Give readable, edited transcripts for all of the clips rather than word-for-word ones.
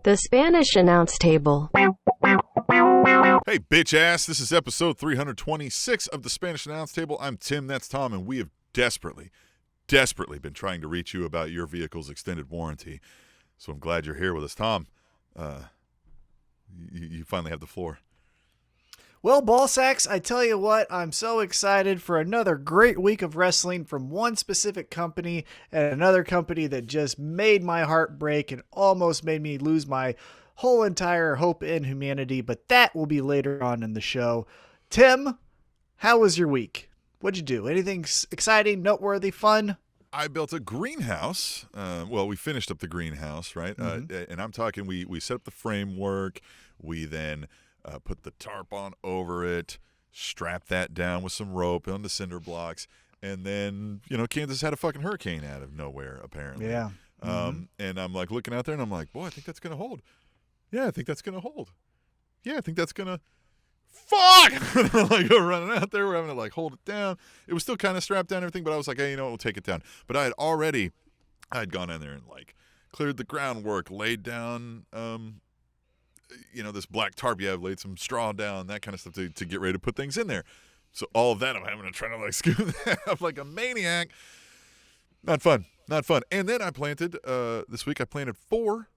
The Spanish Announce Table. Hey, bitch ass. This is episode 326 of the Spanish Announce Table. I'm Tim, that's Tom, and we have desperately been trying to reach you about your vehicle's extended warranty. So I'm glad you're here with us. Tom, you finally have the floor. Well, Ballsacks, I tell you what, I'm so excited for another great week of wrestling from one specific company and another company that just made my heart break and almost made me lose my whole entire hope in humanity, but that will be later on in the show. Tim, how was your week? What'd you do? Anything exciting, noteworthy, fun? I built a greenhouse. Well, we finished up the greenhouse, right? Mm-hmm. And I'm talking, we set up the framework. We then put the tarp on over it, strap that down with some rope on the cinder blocks, and then, Kansas had a fucking hurricane out of nowhere, apparently. Yeah. And I'm like looking out there, and I'm like, boy, I think that's going to hold. Yeah, I think that's going to hold. Yeah, I think that's going to... Fuck! Like, we're running out there, we're having to, hold it down. It was still kind of strapped down and everything, but I was like, hey, we'll take it down. But I had gone in there and, cleared the groundwork, laid down... this black tarp you have, laid some straw down, that kind of stuff to get ready to put things in there. So all of that I'm having to try to scoop that up like a maniac. Not fun. And then I planted, this week I planted four,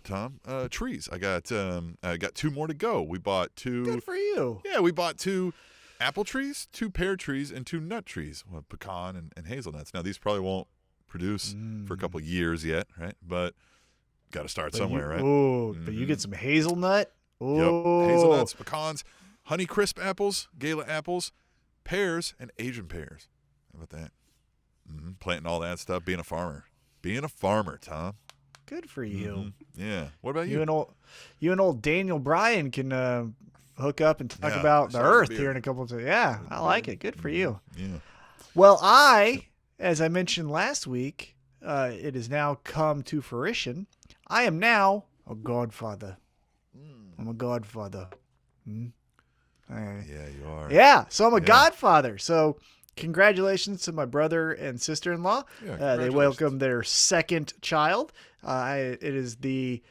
Tom, trees. I got 2 more to go. We bought 2. Good for you. Yeah, we bought 2 apple trees, 2 pear trees, and 2 nut trees. Well, pecan and hazelnuts. Now these probably won't produce for a couple of years yet, right? But got to start somewhere, right? Oh, but you get some hazelnut. Oh, yep. Hazelnuts, pecans, Honeycrisp apples, Gala apples, pears, and Asian pears. How about that? Planting all that stuff, being a farmer, Tom. Good for you. Yeah. What about you? You and old Daniel Bryan can hook up and talk about the Earth here in a couple of days. Yeah, I like it. Good for you. Yeah. Well, as I mentioned last week, it has now come to fruition. I am now a godfather. I'm a godfather. Yeah, you are. Yeah, so I'm a godfather. So congratulations to my brother and sister-in-law. Yeah, they welcomed their second child. It is the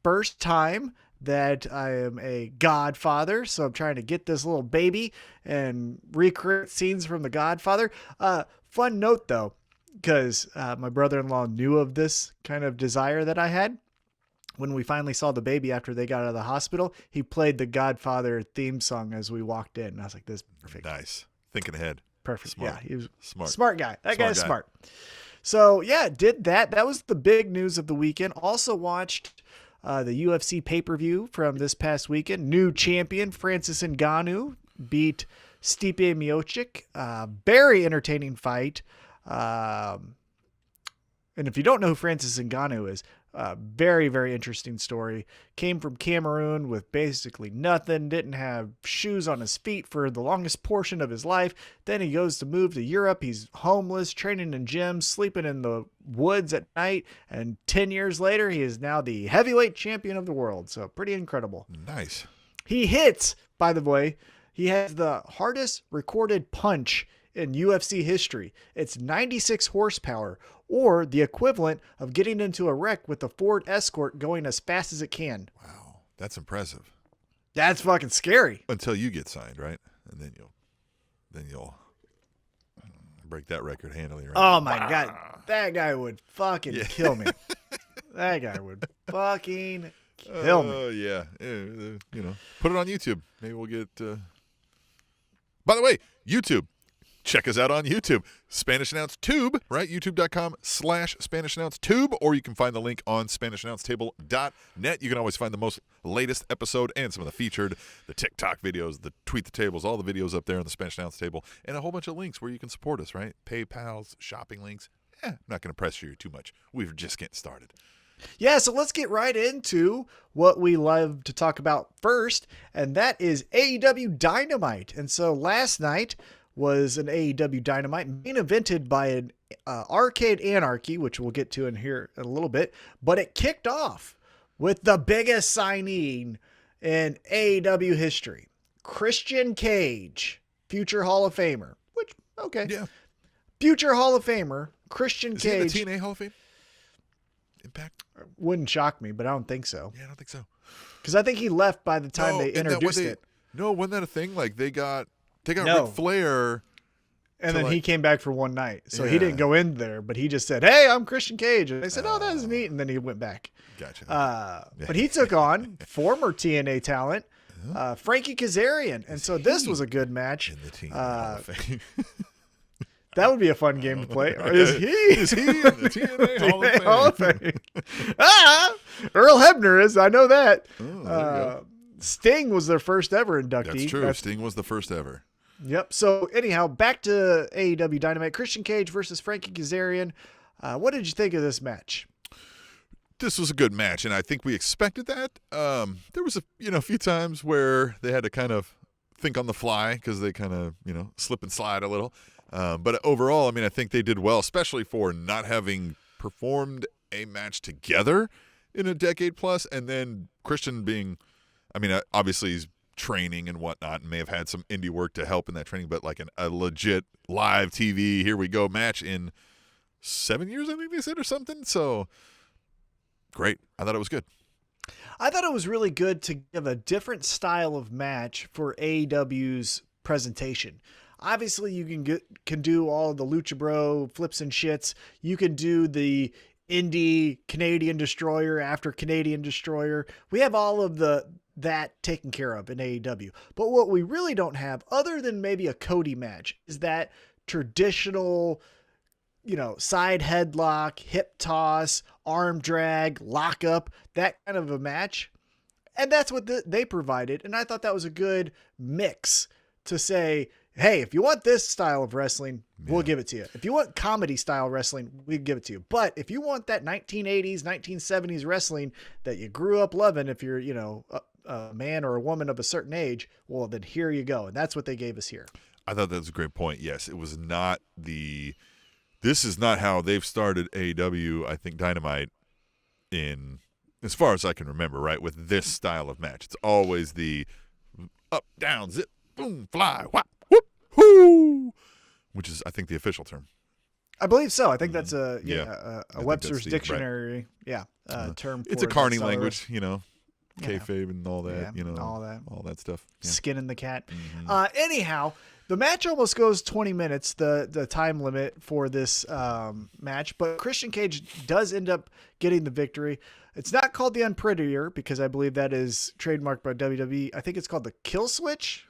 first time that I am a godfather, so I'm trying to get this little baby and recreate scenes from The Godfather. Fun note, though, because my brother-in-law knew of this kind of desire that I had. When we finally saw the baby after they got out of the hospital, he played the Godfather theme song as we walked in. And I was like, this is perfect. Nice. Thinking ahead. Perfect. Smart. Yeah, he was smart. Smart guy. That guy's smart. So, yeah, did that. That was the big news of the weekend. Also watched the UFC pay-per-view from this past weekend. New champion Francis Ngannou beat Stipe Miocic. Very entertaining fight. And if you don't know who Francis Ngannou is, very, very interesting story. Came from Cameroon with basically nothing, didn't have shoes on his feet for the longest portion of his life. Then he goes to move to Europe. He's homeless, training in gyms, sleeping in the woods at night. And 10 years later, he is now the heavyweight champion of the world. So pretty incredible. Nice. He hits, by the way, he has the hardest recorded punch in UFC history. It's 96 horsepower, or the equivalent of getting into a wreck with a Ford Escort going as fast as it can. Wow, that's impressive. That's fucking scary. Until you get signed, right? And then you'll break that record handily, right? Oh my God, that guy would fucking kill me. That guy would fucking kill me. Oh yeah, put it on YouTube. Maybe we'll get. By the way, YouTube. Check us out on YouTube. Spanish Announce Tube, right? YouTube.com/Spanish Announce Tube, or you can find the link on SpanishAnnounceTable.net. You can always find the most latest episode and some of the featured, the TikTok videos, the Tweet the Tables, all the videos up there on the Spanish Announce Table, and a whole bunch of links where you can support us, right? PayPal's, shopping links. I'm not going to pressure you too much. We're just getting started. Yeah, so let's get right into what we love to talk about first, and that is AEW Dynamite. And so last night was an AEW Dynamite main evented by an Arcade Anarchy, which we'll get to in here in a little bit, but it kicked off with the biggest signing in AEW history. Christian Cage, future Hall of Famer, which, okay. Yeah. Future Hall of Famer, Christian Is Cage. he in the TNA Hall of Fame? Impact? Wouldn't shock me, but I don't think so. Yeah, I don't think so. Because I think he left by the time they introduced it. No, wasn't that a thing? Like they got No. Ric Flair. And then he came back for one night. So Yeah. he didn't go in there, but he just said, "Hey, I'm Christian Cage." And they said, "Oh, that's neat." And then he went back. Gotcha. But he took on former TNA talent, Frankie Kazarian. And so this was a good match. In the TNA Hall of Fame. That would be a fun game to play. Or is he in the TNA Hall of Fame? Earl Hebner is. I know that. Oh, there you go. Sting was their first ever inductee. That's true. Sting was the first ever. Yep. So anyhow, back to AEW Dynamite. Christian Cage versus Frankie Kazarian. What did you think of this match? This was a good match, and I think we expected that. There was a few times where they had to kind of think on the fly because they kind of slip and slide a little. But overall, I mean, I think they did well, especially for not having performed a match together in a decade plus, and then Christian being, I mean, obviously he's training and whatnot and may have had some indie work to help in that training, but like a legit live TV, here we go match in 7 years, I think they said, or something. So great. I thought it was good. I thought it was really good to give a different style of match for AEW's presentation. Obviously, you can do all of the Lucha Bro flips and shits. You can do the indie Canadian Destroyer after Canadian Destroyer. We have all of that taken care of in AEW. But what we really don't have, other than maybe a Cody match, is that traditional, side headlock, hip toss, arm drag, lockup, that kind of a match. And that's what they provided. And I thought that was a good mix to say, hey, if you want this style of wrestling, we'll give it to you. If you want comedy style wrestling, we'll give it to you. But if you want that 1980s, 1970s wrestling that you grew up loving, if you're, a man or a woman of a certain age, well, then here you go. And that's what they gave us here. I thought that was a great point. Yes, it was not this is not how they've started AEW, I think, Dynamite in, as far as I can remember, right, with this style of match. It's always the up, down, zip, boom, fly, whop, whoop, hoo, which is, I think, the official term. I believe so. I think that's a I Webster's think dictionary, term for it's a carny language, Yeah. kayfabe and all that, all that stuff. Yeah. Skin in the cat. Mm-hmm. Anyhow, the match almost goes 20 minutes, the time limit for this match, but Christian Cage does end up getting the victory. It's not called the Unprettier because I believe that is trademarked by WWE. I think it's called the Kill Switch.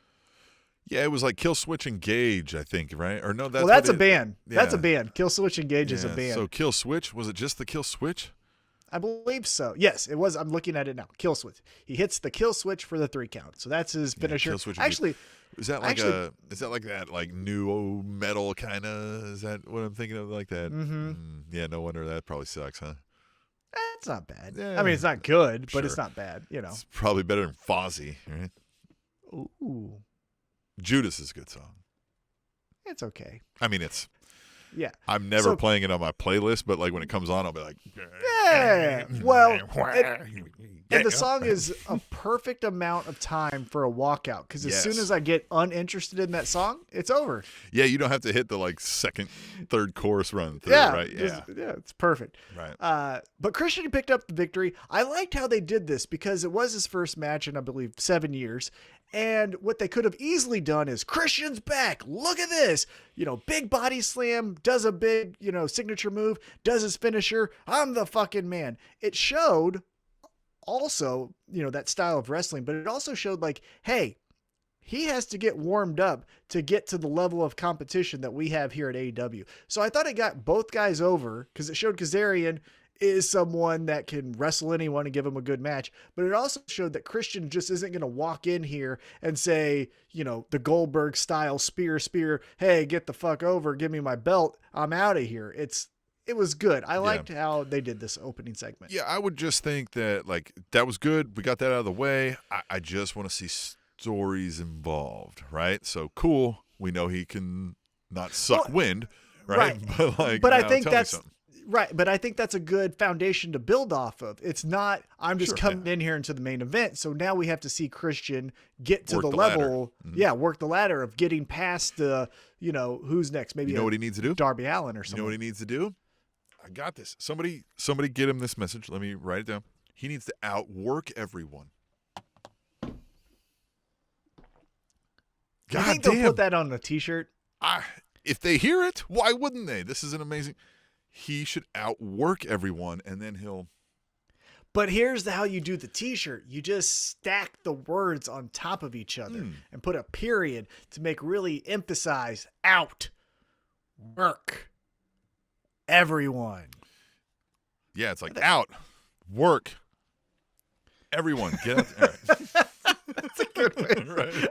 Yeah, it was like Kill Switch Engage, I think, right? Or no, that's a band. Yeah. That's a band. Kill Switch Engage is a band. So Kill Switch, was it just the Kill Switch? I believe so. Yes, it was. I'm looking at it now. Kill Switch. He hits the Kill Switch for the 3 count. So that's his finisher. Kill Switch actually, is that like that like new metal kind of? Is that what I'm thinking of, like that? Mm-hmm. Yeah, no wonder that probably sucks, huh? It's not bad. Yeah, I mean, it's not good, but sure. it's not bad. It's probably better than Fozzy, right? Ooh, Judas is a good song. it's okay. I mean, it's. Yeah. I'm never playing it on my playlist, but like when it comes on, I'll be like, yeah. Well, and the song is a perfect amount of time for a walkout because as soon as I get uninterested in that song, it's over. Yeah, you don't have to hit the like second, third chorus run through, right? Yeah, it's perfect. Right. But Christian picked up the victory. I liked how they did this because it was his first match in, I believe, 7 years. And what they could have easily done is Christian's back. Look at this. Big body slam, does a big, signature move, does his finisher. I'm the fucking man. It showed also, that style of wrestling, but it also showed like, hey, he has to get warmed up to get to the level of competition that we have here at AEW. So I thought it got both guys over because it showed Kazarian is someone that can wrestle anyone and give him a good match. But it also showed that Christian just isn't going to walk in here and say, the Goldberg style spear, hey, get the fuck over, give me my belt, I'm out of here. It was good. I liked how they did this opening segment. Yeah, I would just think that like that was good. We got that out of the way. I just want to see stories involved, right? So cool. We know he can not suck wind, right? But I think that's right. But I think that's a good foundation to build off of. It's not, I'm just coming in here into the main event. So now we have to see Christian get to the level. Mm-hmm. Work the ladder of getting past the, who's next. Maybe what he needs to do? Darby Allin or something. You know what he needs to do? I got this. Somebody get him this message. Let me write it down. He needs to outwork everyone. You think they'll put that on a T-shirt? If they hear it, why wouldn't they? This is an amazing. He should outwork everyone, and then he'll. But here's how you do the T-shirt. You just stack the words on top of each other and put a period to really emphasize work everyone. Yeah, it's like out, work, everyone. Get out there. That's a good way. Right.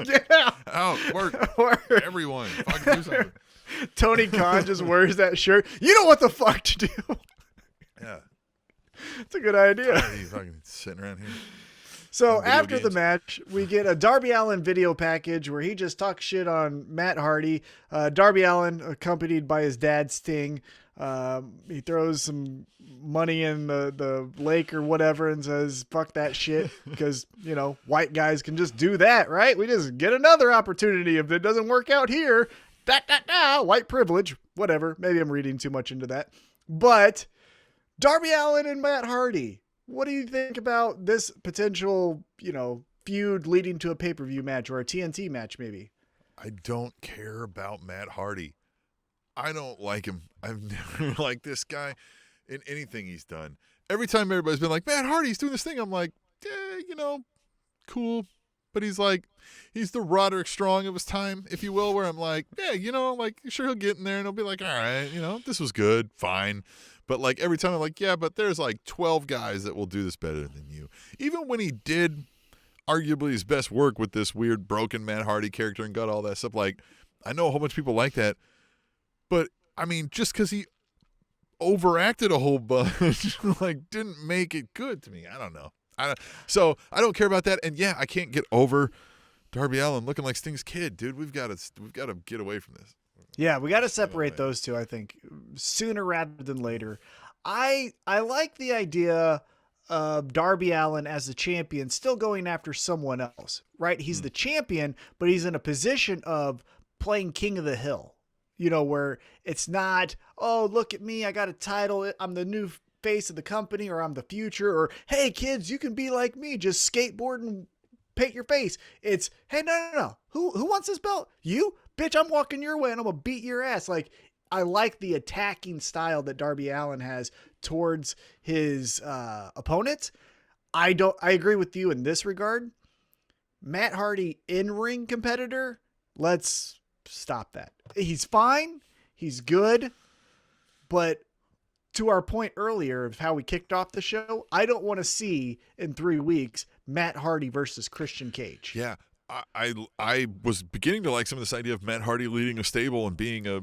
Yeah. Out, work, everyone. Fucking do something. Tony Khan just wears that shirt. You know what the fuck to do. Yeah. It's a good idea. He's fucking sitting around here. So after the match, we get a Darby Allin video package where he just talks shit on Matt Hardy. Darby Allin, accompanied by his dad Sting, he throws some money in the lake or whatever and says, fuck that shit, because, white guys can just do that, right? We just get another opportunity if it doesn't work out here. White privilege, whatever. Maybe I'm reading too much into that. But Darby Allin and Matt Hardy, what do you think about this potential, feud leading to a pay-per-view match or a TNT match maybe? I don't care about Matt Hardy. I don't like him. I've never liked this guy in anything he's done. Every time everybody's been like, Matt Hardy's doing this thing, I'm like, cool. But he's the Roderick Strong of his time, if you will, where I'm like, yeah, sure he'll get in there and he'll be like, all right, this was good, fine. But every time I'm like, yeah, but there's 12 guys that will do this better than you. Even when he did arguably his best work with this weird broken Matt Hardy character and got all that stuff, I know a whole bunch of people like that. But, I mean, just because he overacted a whole bunch, didn't make it good to me. I don't know. So I don't care about that. And, yeah, I can't get over Darby Allin looking like Sting's kid, dude. We've got to get away from this. Yeah, we got to separate those two, I think, sooner rather than later. I like the idea of Darby Allin as the champion still going after someone else, right? He's the champion, but he's in a position of playing King of the Hill, where it's not, oh, look at me, I got a title, I'm the new face of the company, or I'm the future, or hey, kids, you can be like me, just skateboard and paint your face. It's, hey, no. Who wants this belt? You? Bitch, I'm walking your way and I'm going to beat your ass. I like the attacking style that Darby Allin has towards his opponents. I agree with you in this regard. Matt Hardy, in-ring competitor, let's stop that. He's fine. He's good. But to our point earlier of how we kicked off the show, I don't want to see in 3 weeks Matt Hardy versus Christian Cage. Yeah. I was beginning to like some of this idea of Matt Hardy leading a stable and being a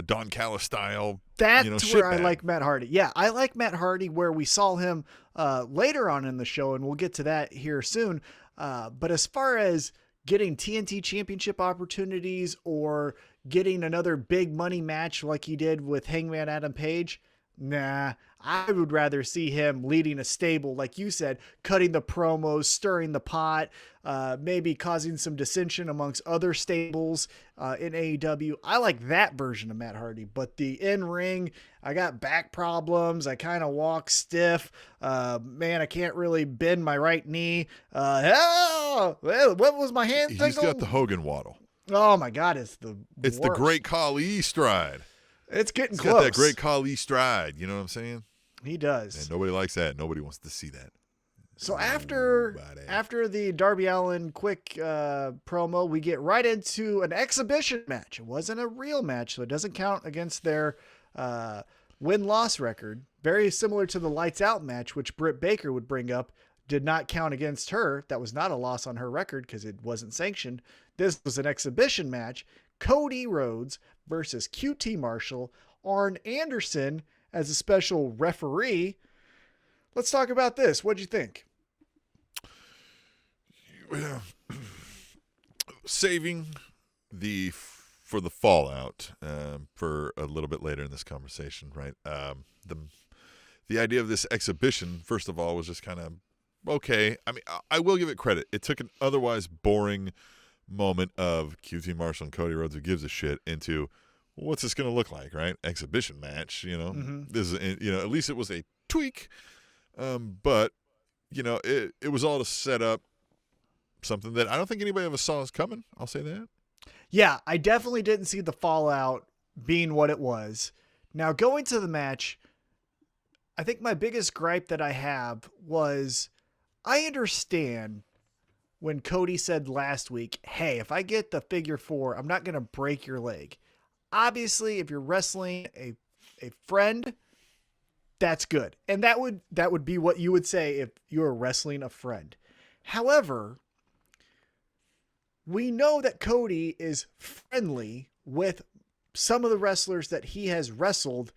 Don Callis style. That's where I like Matt Hardy. Yeah, I like Matt Hardy where we saw him later on in the show, and we'll get to that here soon. But as far as getting TNT championship opportunities or getting another big money match like he did with Hangman Adam Page, nah, I would rather see him leading a stable, like you said, cutting the promos, stirring the pot, maybe causing some dissension amongst other stables in AEW. I like that version of Matt Hardy, but the in-ring, I got back problems. I kind of walk stiff. Man, I can't really bend my right knee. What was my hand? He's got the Hogan waddle. Oh my God, it's the Great Khali stride. It's getting He's close. got that Great Khali stride. You know what I'm saying? He does. And nobody likes that. Nobody wants to see that. So after the Darby Allin quick promo, we get right into an exhibition match. It wasn't a real match, so it doesn't count against their win-loss record. Very similar to the Lights Out match, which Britt Baker would bring up. Did not count against her. That was not a loss on her record because it wasn't sanctioned. This was an exhibition match. Cody Rhodes versus QT Marshall. Arn Anderson as a special referee. Let's talk about this. What'd you think? Saving for the fallout for a little bit later in this conversation, right? The idea of this exhibition, first of all, was just kind of okay. I mean, I will give it credit. It took an otherwise boring moment of QT Marshall and Cody Rhodes who gives a shit into, what's this going to look like, right? Exhibition match, This is, at least it was a tweak. But, it was all to set up something that I don't think anybody ever saw us coming. I'll say that. Yeah, I definitely didn't see the fallout being what it was. Now, going to the match, I think my biggest gripe that I have was I understand when Cody said last week, hey, if I get the figure 4, I'm not going to break your leg. Obviously, if you're wrestling a friend, that's good. And that would be what you would say if you were wrestling a friend. However, we know that Cody is friendly with some of the wrestlers that he has wrestled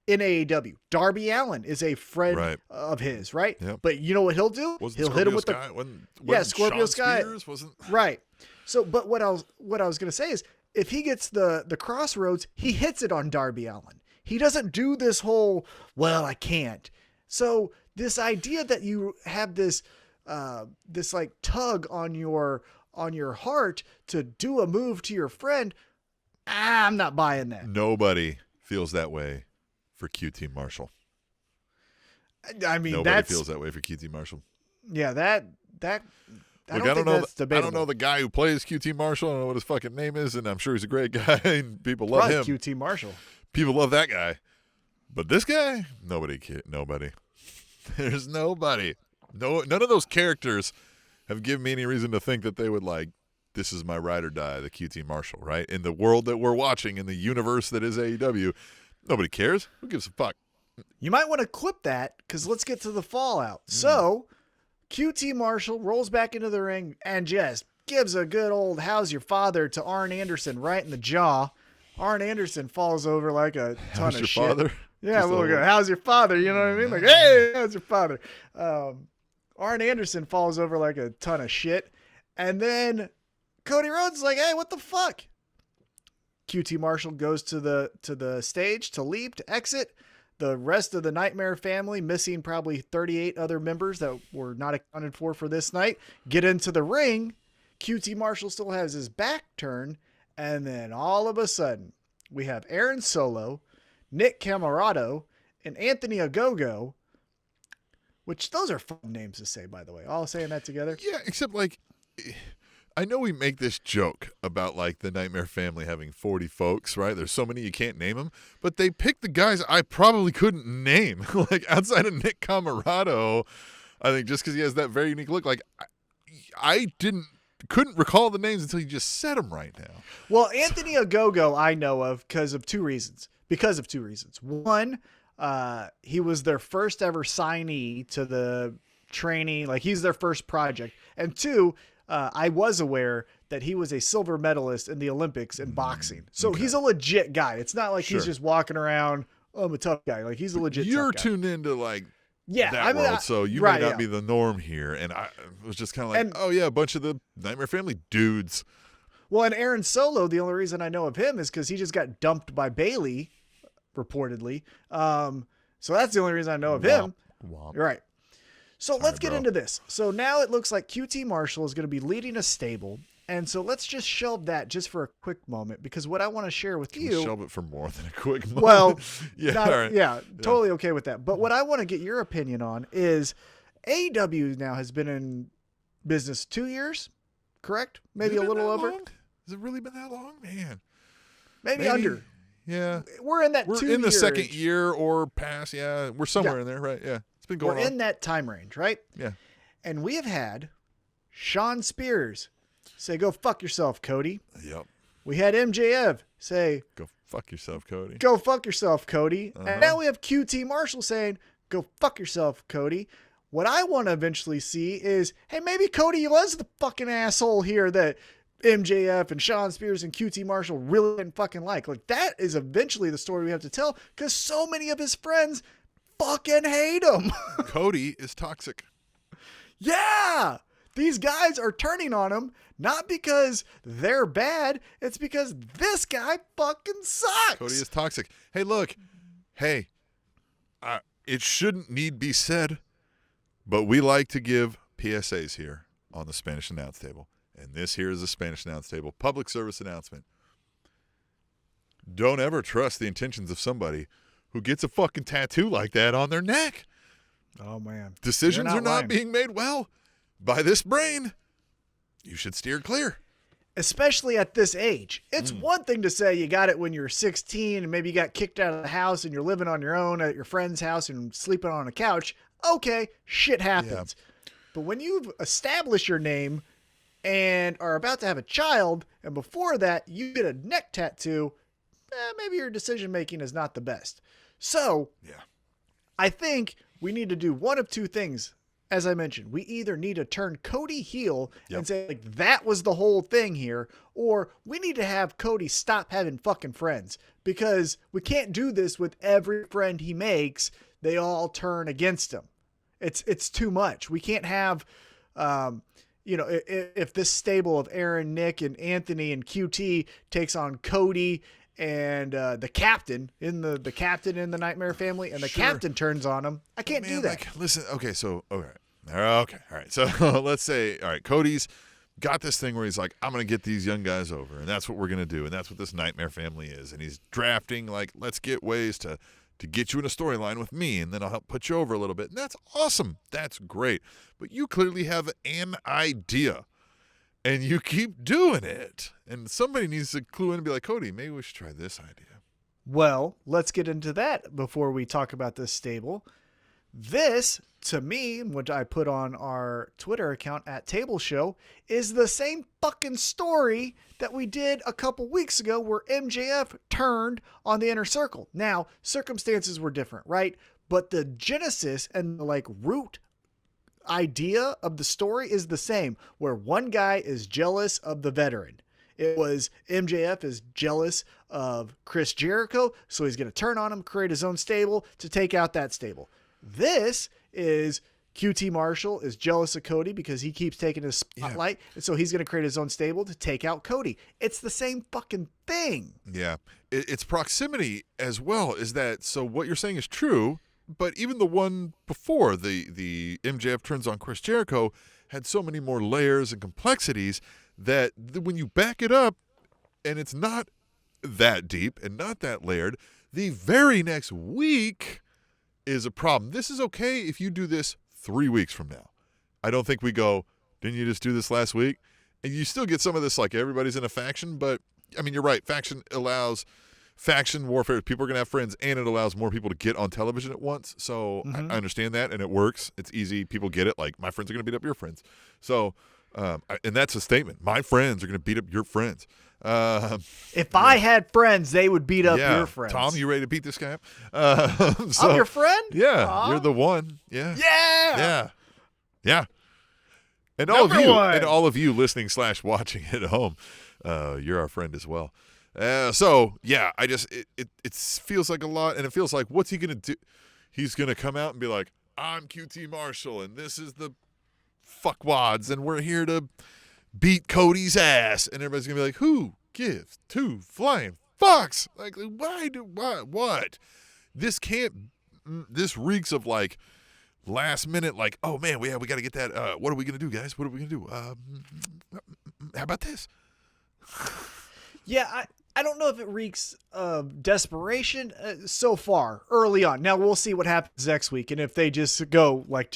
in AEW. Darby Allin is a friend of his, right? Yep. But you know what he'll do? He'll hit him with Sky? Scorpio Sky. Wasn't right. So, but what I was going to say is, if he gets the crossroads, he hits it on Darby Allin. He doesn't do this whole, well, I can't. So this idea that you have this like tug on your heart to do a move to your friend, I'm not buying that. Nobody feels that way for QT Marshall. I mean, nobody feels that way for QT Marshall. Yeah, that. Look, I don't know the guy who plays QT Marshall. I don't know what his fucking name is, and I'm sure he's a great guy, and people love him. QT Marshall. People love that guy. But this guy, nobody. There's nobody. None of those characters have given me any reason to think that they would like, this is my ride or die, the QT Marshall, right? In the world that we're watching, in the universe that is AEW, nobody cares. Who gives a fuck? You might want to clip that, because let's get to the fallout. So, QT Marshall rolls back into the ring and just gives a good old how's your father to Arn Anderson right in the jaw. Arn Anderson falls over like a ton of shit. How's your father? Yeah, we'll go, how's your father? You know what I mean? Like, hey, how's your father? Arn Anderson falls over like a ton of shit. And then Cody Rhodes is like, hey, what the fuck? QT Marshall goes to the stage to leave, to exit. The rest of the Nightmare family, missing probably 38 other members that were not accounted for this night, get into the ring. QT Marshall still has his back turned. And then all of a sudden, we have Aaron Solo, Nick Camarado, and Anthony Ogogo, which those are fun names to say, by the way. All saying that together. Yeah, except like, I know we make this joke about like the Nightmare family having 40 folks, right? There's so many you can't name them, but they picked the guys I probably couldn't name, like outside of Nick Camarado. I think just because he has that very unique look, like I couldn't recall the names until you just said them right now. Well, Anthony Ogogo I know of because of two reasons. One, he was their first ever signee to the training. Like, he's their first project. And two, I was aware that he was a silver medalist in the Olympics in boxing. So he's a legit guy. It's not like he's just walking around, oh, I'm a tough guy. Like, he's a legit tough guy. You're tuned into like that world, so you may not be the norm here. And I was just kind of like, a bunch of the Nightmare family dudes. Well, and Aaron Solo, the only reason I know of him is because he just got dumped by Bayley, reportedly. So that's the only reason I know of him. Womp. Right. So let's get into this. So now it looks like QT Marshall is going to be leading a stable. And so let's just shelve that just for a quick moment, because what I want to share with you. Shelve it for more than a quick moment. Well, yeah, totally okay with that. But what I want to get your opinion on is AEW now has been in business 2 years, correct? Maybe a little over. Long? Has it really been that long, man? Maybe under. Yeah, we're in that. We're in the second year or past. Yeah, we're somewhere in there, right? Yeah, it's been going on. We're in that time range, right? Yeah. And we have had Shawn Spears say, "Go fuck yourself, Cody." Yep. We had MJF say, "Go fuck yourself, Cody." Go fuck yourself, Cody. And now we have QT Marshall saying, "Go fuck yourself, Cody." What I want to eventually see is, hey, maybe Cody was the fucking asshole here that MJF and Shawn Spears and QT Marshall really didn't fucking like. Like, that is eventually the story we have to tell, because so many of his friends fucking hate him. Cody is toxic. Yeah. These guys are turning on him, not because they're bad. It's because this guy fucking sucks. Cody is toxic. Hey, look. Hey, it shouldn't need be said, but we like to give PSAs here on the Spanish Announce Table. And this here is the Spanish Announce Table public service announcement. don't ever trust the intentions of somebody who gets a fucking tattoo like that on their neck. Oh, man. Decisions are not being made well by this brain. You should steer clear. Especially at this age. It's one thing to say you got it when you're 16 and maybe you got kicked out of the house and you're living on your own at your friend's house and sleeping on a couch. Okay, shit happens. Yeah. But when you've established your name and are about to have a child, and before that you get a neck tattoo, maybe your decision-making is not the best. So, I think we need to do one of two things. As I mentioned, we either need to turn Cody heel and say, like, that was the whole thing here, or we need to have Cody stop having fucking friends, because we can't do this with every friend he makes. They all turn against him. It's too much. We can't have, if this stable of Aaron, Nick, and Anthony and QT takes on Cody and the captain in the Nightmare family, and the captain turns on him. I can't do that. Like, listen, okay, all right. So let's say, all right, Cody's got this thing where he's like, I'm going to get these young guys over, and that's what we're going to do, and that's what this Nightmare family is. And he's drafting, like, let's get ways to get you in a storyline with me, and then I'll help put you over a little bit. And that's awesome. That's great. But you clearly have an idea, and you keep doing it. And somebody needs to clue in and be like, Cody, maybe we should try this idea. Well, let's get into that before we talk about this stable. This, to me, what I put on our Twitter account at Table Show, is the same fucking story that we did a couple weeks ago where MJF turned on the Inner Circle. Now, circumstances were different, right? But the genesis and the root idea of the story is the same, where one guy is jealous of the veteran. It was MJF is jealous of Chris Jericho, so he's going to turn on him, create his own stable to take out that stable. This is QT Marshall is jealous of Cody because he keeps taking his spotlight, and so he's going to create his own stable to take out Cody. It's the same fucking thing. Yeah. It's proximity as well. Is that, so what you're saying is true, but even the one before, the MJF turns on Chris Jericho, had so many more layers and complexities that when you back it up and it's not that deep and not that layered, the very next week is a problem. This is okay if you do this 3 weeks from now. I don't think we go, didn't you just do this last week? And you still get some of this, like everybody's in a faction, but I mean, you're right. Faction allows faction warfare. People are going to have friends, and it allows more people to get on television at once. So I understand that, and it works. It's easy. People get it. Like, my friends are going to beat up your friends. So, and that's a statement. My friends are going to beat up your friends. If I had friends, they would beat up your friends. Tom, you ready to beat this guy up? I'm your friend? Yeah. Aww. You're the one. Yeah. Yeah. Yeah. And all of you listening / watching at home, you're our friend as well. So yeah, it feels like a lot, and it feels like, what's he gonna do? He's gonna come out and be like, I'm QT Marshall, and this is the fuckwads, and we're here to beat Cody's ass, and everybody's gonna be like, who gives two flying fucks? Like, what? This reeks of like last minute, like, oh man, we got to get that. What are we gonna do, guys? What are we gonna do? How about this? Yeah, I don't know if it reeks of desperation so far early on. Now we'll see what happens next week, and if they just go like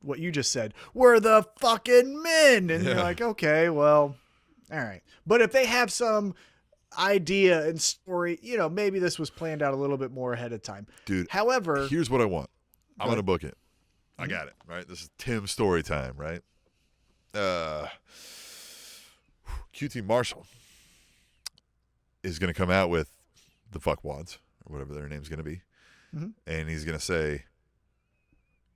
what you just said, we're the fucking men, and you're like, okay, well, all right. But if they have some idea and story, maybe this was planned out a little bit more ahead of time. Dude, however, here's what I want. I'm gonna book it. I got it. Right, this is Tim's story time. Right, QT Marshall is going to come out with the fuckwads, or whatever their name's going to be. Mm-hmm. And he's going to say,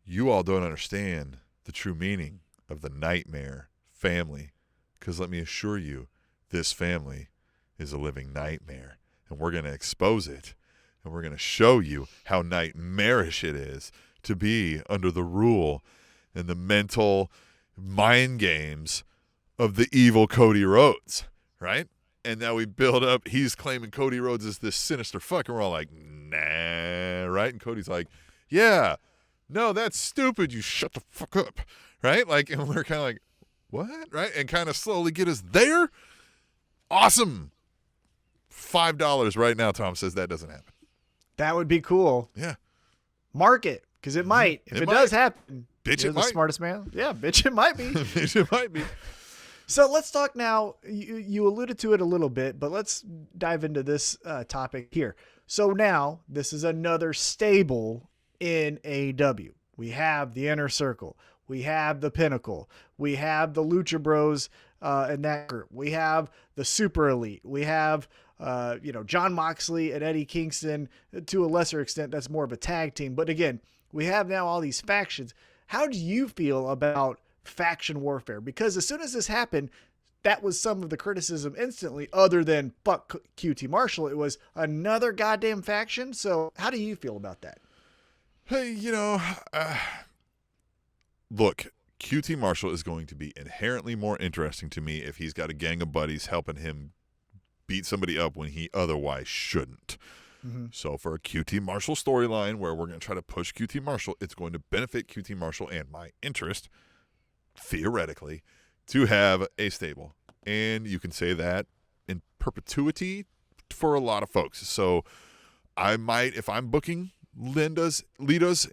you all don't understand the true meaning of the Nightmare family, because let me assure you, this family is a living nightmare, and we're going to expose it, and we're going to show you how nightmarish it is to be under the rule and the mental mind games of the evil Cody Rhodes, right? And now we build up, he's claiming Cody Rhodes is this sinister fuck, and we're all like, nah, right? And Cody's like, yeah, no, that's stupid, you shut the fuck up, right? Like, and we're kind of like, what, right? And kind of slowly get us there. Awesome. $5 right now, Tom says that doesn't happen. That would be cool. Yeah. Mark it, because it might. If it does happen, bitch, you're it the might. smartest man. Yeah, bitch, it might be. Bitch, it might be. So let's talk now. You alluded to it a little bit, but let's dive into this topic here. So now this is another stable in AEW. We have the Inner Circle. We have the Pinnacle. We have the Lucha Bros in that group. We have the Super Elite. We have John Moxley and Eddie Kingston. To a lesser extent, that's more of a tag team. But again, we have now all these factions. How do you feel about faction warfare? Because as soon as this happened, that was some of the criticism instantly, other than fuck QT Marshall. It was another goddamn faction. So how do you feel about that? Hey, look, QT Marshall is going to be inherently more interesting to me if he's got a gang of buddies helping him beat somebody up when he otherwise shouldn't. Mm-hmm. So for a QT Marshall storyline where we're going to try to push QT Marshall, it's going to benefit QT Marshall and my interest, theoretically, to have a stable. And you can say that in perpetuity for a lot of folks. So I might, if I'm booking, lead us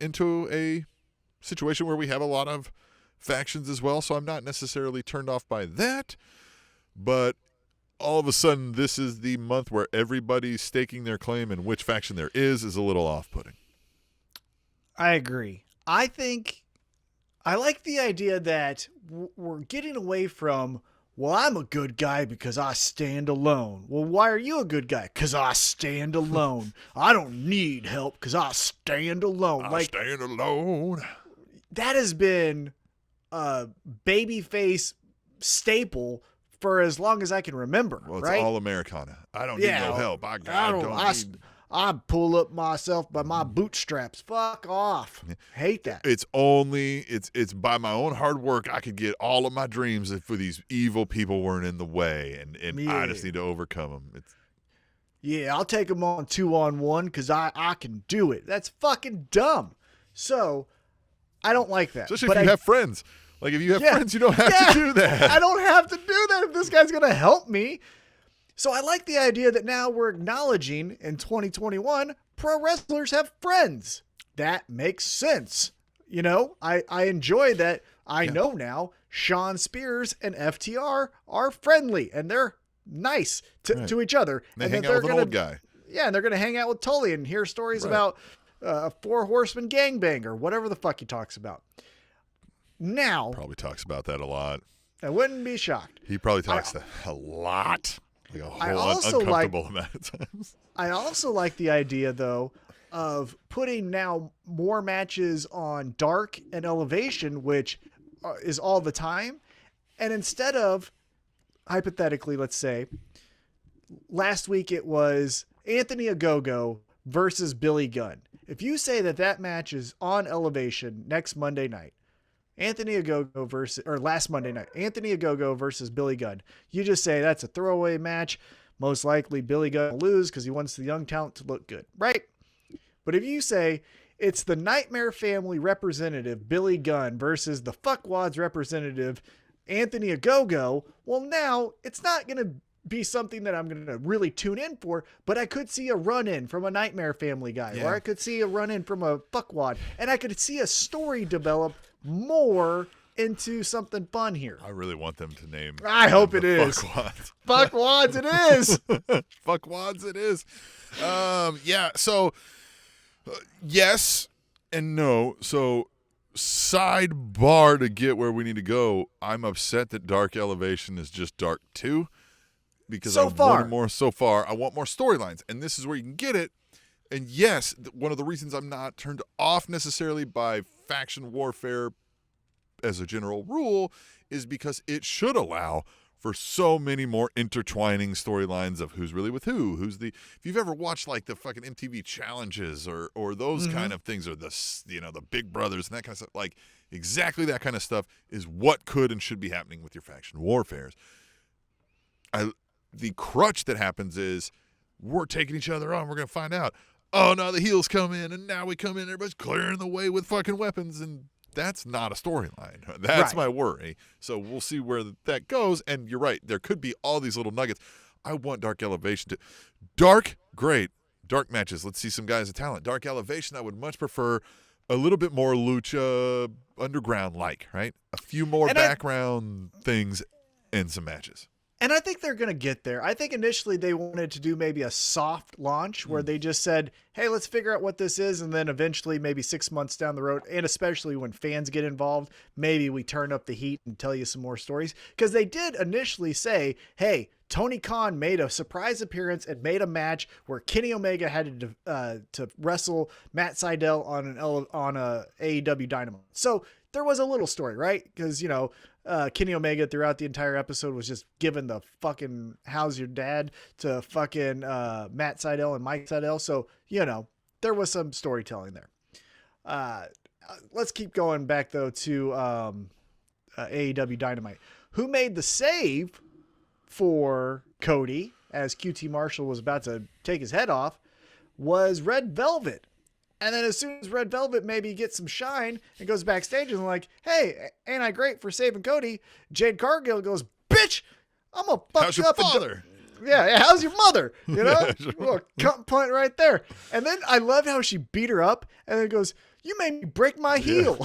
into a situation where we have a lot of factions as well. So I'm not necessarily turned off by that. But all of a sudden, this is the month where everybody's staking their claim, and which faction there is a little off-putting. I agree. I think I like the idea that we're getting away from, well, I'm a good guy because I stand alone. Well, why are you a good guy? Because I stand alone. I don't need help because I stand alone. I stand alone. That has been a babyface staple for as long as I can remember. Well, it's right? all Americana. I don't need no help. I pull up myself by my bootstraps. Fuck off. Hate that. It's by my own hard work I could get all of my dreams if these evil people weren't in the way, and I just need to overcome them. I'll take them on 2-on-1 because I can do it. That's fucking dumb. So I don't like that. Especially if you have friends. Like, if you have friends, you don't have to do that. I don't have to do that if this guy's going to help me. So I like the idea that now we're acknowledging in 2021, pro wrestlers have friends. That makes sense. I enjoy that. I know now Sean Spears and FTR are friendly and they're nice to each other. They hang out with an old guy. Yeah, and they're going to hang out with Tully and hear stories about a 4 horseman gangbang or whatever the fuck he talks about. Now, probably talks about that a lot. I wouldn't be shocked. He probably talks that a lot. Like a whole uncomfortable amount of times. I also like the idea, though, of putting now more matches on Dark and Elevation, which is all the time. And instead of, hypothetically, let's say, last week it was Anthony Ogogo versus Billy Gunn. If you say that match is on Elevation next Monday night, last Monday night, Anthony Ogogo versus Billy Gunn. You just say that's a throwaway match. Most likely Billy Gunn will lose because he wants the young talent to look good, right? But if you say it's the Nightmare Family representative, Billy Gunn, versus the Fuckwads representative, Anthony Ogogo, well, now it's not going to be something that I'm going to really tune in for, but I could see a run-in from a Nightmare Family guy, or I could see a run-in from a Fuckwad, and I could see a story develop more into something fun here. I really want them to name. I hope it is. Fuckwads. Fuckwads it is. Fuckwads it is. So yes and no. So sidebar to get where we need to go. I'm upset that Dark Elevation is just Dark 2 because I want more storylines, and this is where you can get it. And yes, one of the reasons I'm not turned off necessarily by faction warfare as a general rule is because it should allow for so many more intertwining storylines of who's really with who, if you've ever watched like the fucking MTV challenges or those kind of things, or the Big Brothers and that kind of stuff, like exactly that kind of stuff is what could and should be happening with your faction warfares. The crutch that happens is we're taking each other on. We're going to find out. Oh, no, the heels come in, and now we come in. Everybody's clearing the way with fucking weapons, and that's not a storyline. That's my worry. So we'll see where that goes. And you're right. There could be all these little nuggets. I want Dark Elevation to Dark, great. Dark matches. Let's see some guys of talent. Dark Elevation, I would much prefer a little bit more Lucha Underground like, right? A few more background things and some matches. And I think they're going to get there. I think initially they wanted to do maybe a soft launch where they just said, hey, let's figure out what this is. And then eventually, maybe 6 months down the road, and especially when fans get involved, maybe we turn up the heat and tell you some more stories. Because they did initially say, hey, Tony Khan made a surprise appearance and made a match where Kenny Omega had to wrestle Matt Sydal on a AEW Dynamite. So there was a little story, right? Because, you know, Kenny Omega throughout the entire episode was just giving the fucking how's your dad to fucking Matt Sydal and Mike Sydal. So, you know, there was some storytelling there. Let's keep going back, though, to AEW Dynamite. Who made the save for Cody as QT Marshall was about to take his head off was Red Velvet. And then as soon as Red Velvet maybe gets some shine and goes backstage and like, hey, ain't I great for saving Cody? Jade Cargill goes, bitch, I'm going to fuck How's you your up. father? Yeah, how's your mother? You know? Yeah, sure. Little cunt point right there. And then I love how she beat her up and then goes, you made me break my heel.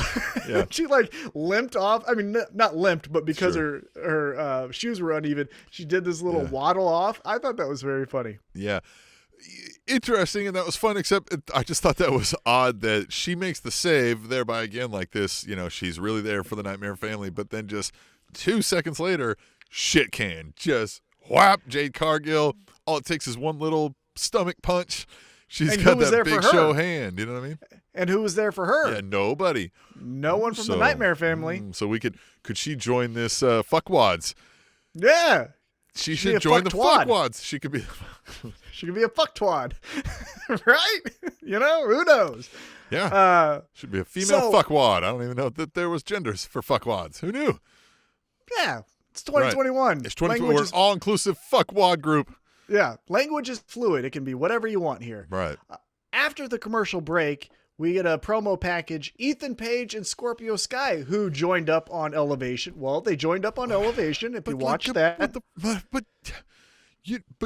Yeah. She like limped off. I mean, not limped, but because her shoes were uneven, she did this little waddle off. I thought that was very funny. Yeah. Interesting, and that was fun, except I just thought that was odd that she makes the save, thereby again like this, you know, she's really there for the Nightmare family, but then just 2 seconds later, shit can. Just whap, Jade Cargill. All it takes is one little stomach punch. She's got that big show hand, you know what I mean? And who was there for her? Yeah, nobody. No one from the Nightmare family. So could she join this fuckwads? Yeah. She should join the fuckwads. She could be a fucktwad. Right? You know, who knows? Yeah. Should be a female fuckwad. I don't even know that there was genders for fuckwads. Who knew? Yeah. It's 2021. Right. It's 2021. We're an all-inclusive fuckwad group. Yeah. Language is fluid. It can be whatever you want here. Right. After the commercial break, we get a promo package. Ethan Page and Scorpio Sky, who joined up on Elevation. Well, they joined up on Elevation. If you watch that. But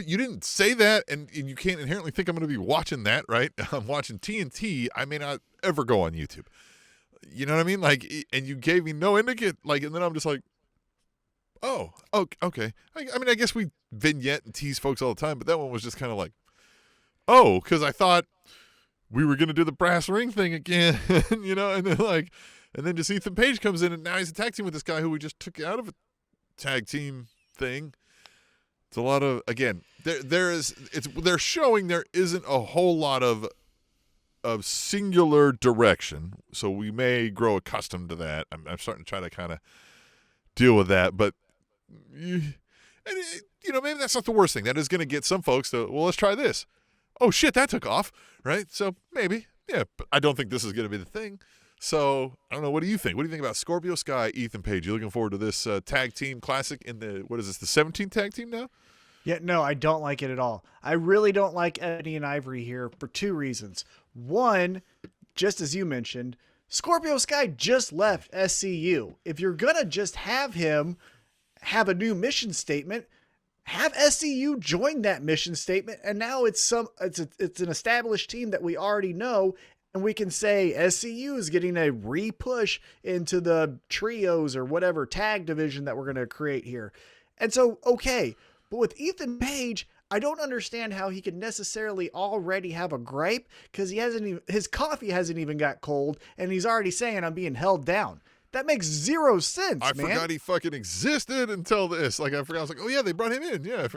you didn't say that, and you can't inherently think I'm going to be watching that, right? I'm watching TNT. I may not ever go on YouTube. You know what I mean? Like, and you gave me no indicate, like, and then I'm just like, oh, okay. I mean, I guess we vignette and tease folks all the time, but that one was just kind of like, oh, because I thought we were going to do the brass ring thing again, you know, and then just Ethan Page comes in, and now he's a tag team with this guy who we just took out of a tag team thing. It's a lot of, again, they're showing there isn't a whole lot of singular direction, so we may grow accustomed to that. I'm starting to try to kind of deal with that, but you know, maybe that's not the worst thing. That is going to get some folks to, well, let's try this. Oh shit, that took off, right? So maybe, yeah, but I don't think this is going to be the thing. So I don't know. What do you think? What do you think about Scorpio Sky, Ethan Page? You looking forward to this tag team classic in the, what is this, the 17th tag team now? Yeah, no, I don't like it at all. I really don't like Ebony and Ivory here for 2 reasons. One, just as you mentioned, Scorpio Sky just left SCU. If you're going to just have him have a new mission statement, have SCU join that mission statement, and now it's an established team that we already know, and we can say SCU is getting a re-push into the trios or whatever tag division that we're going to create here. And so, okay, but with Ethan Page, I don't understand how he could necessarily already have a gripe, because his coffee hasn't even got cold, and he's already saying I'm being held down. That makes 0 sense, man. I forgot he fucking existed until this. Like, I forgot. I was like, oh yeah, they brought him in. Yeah.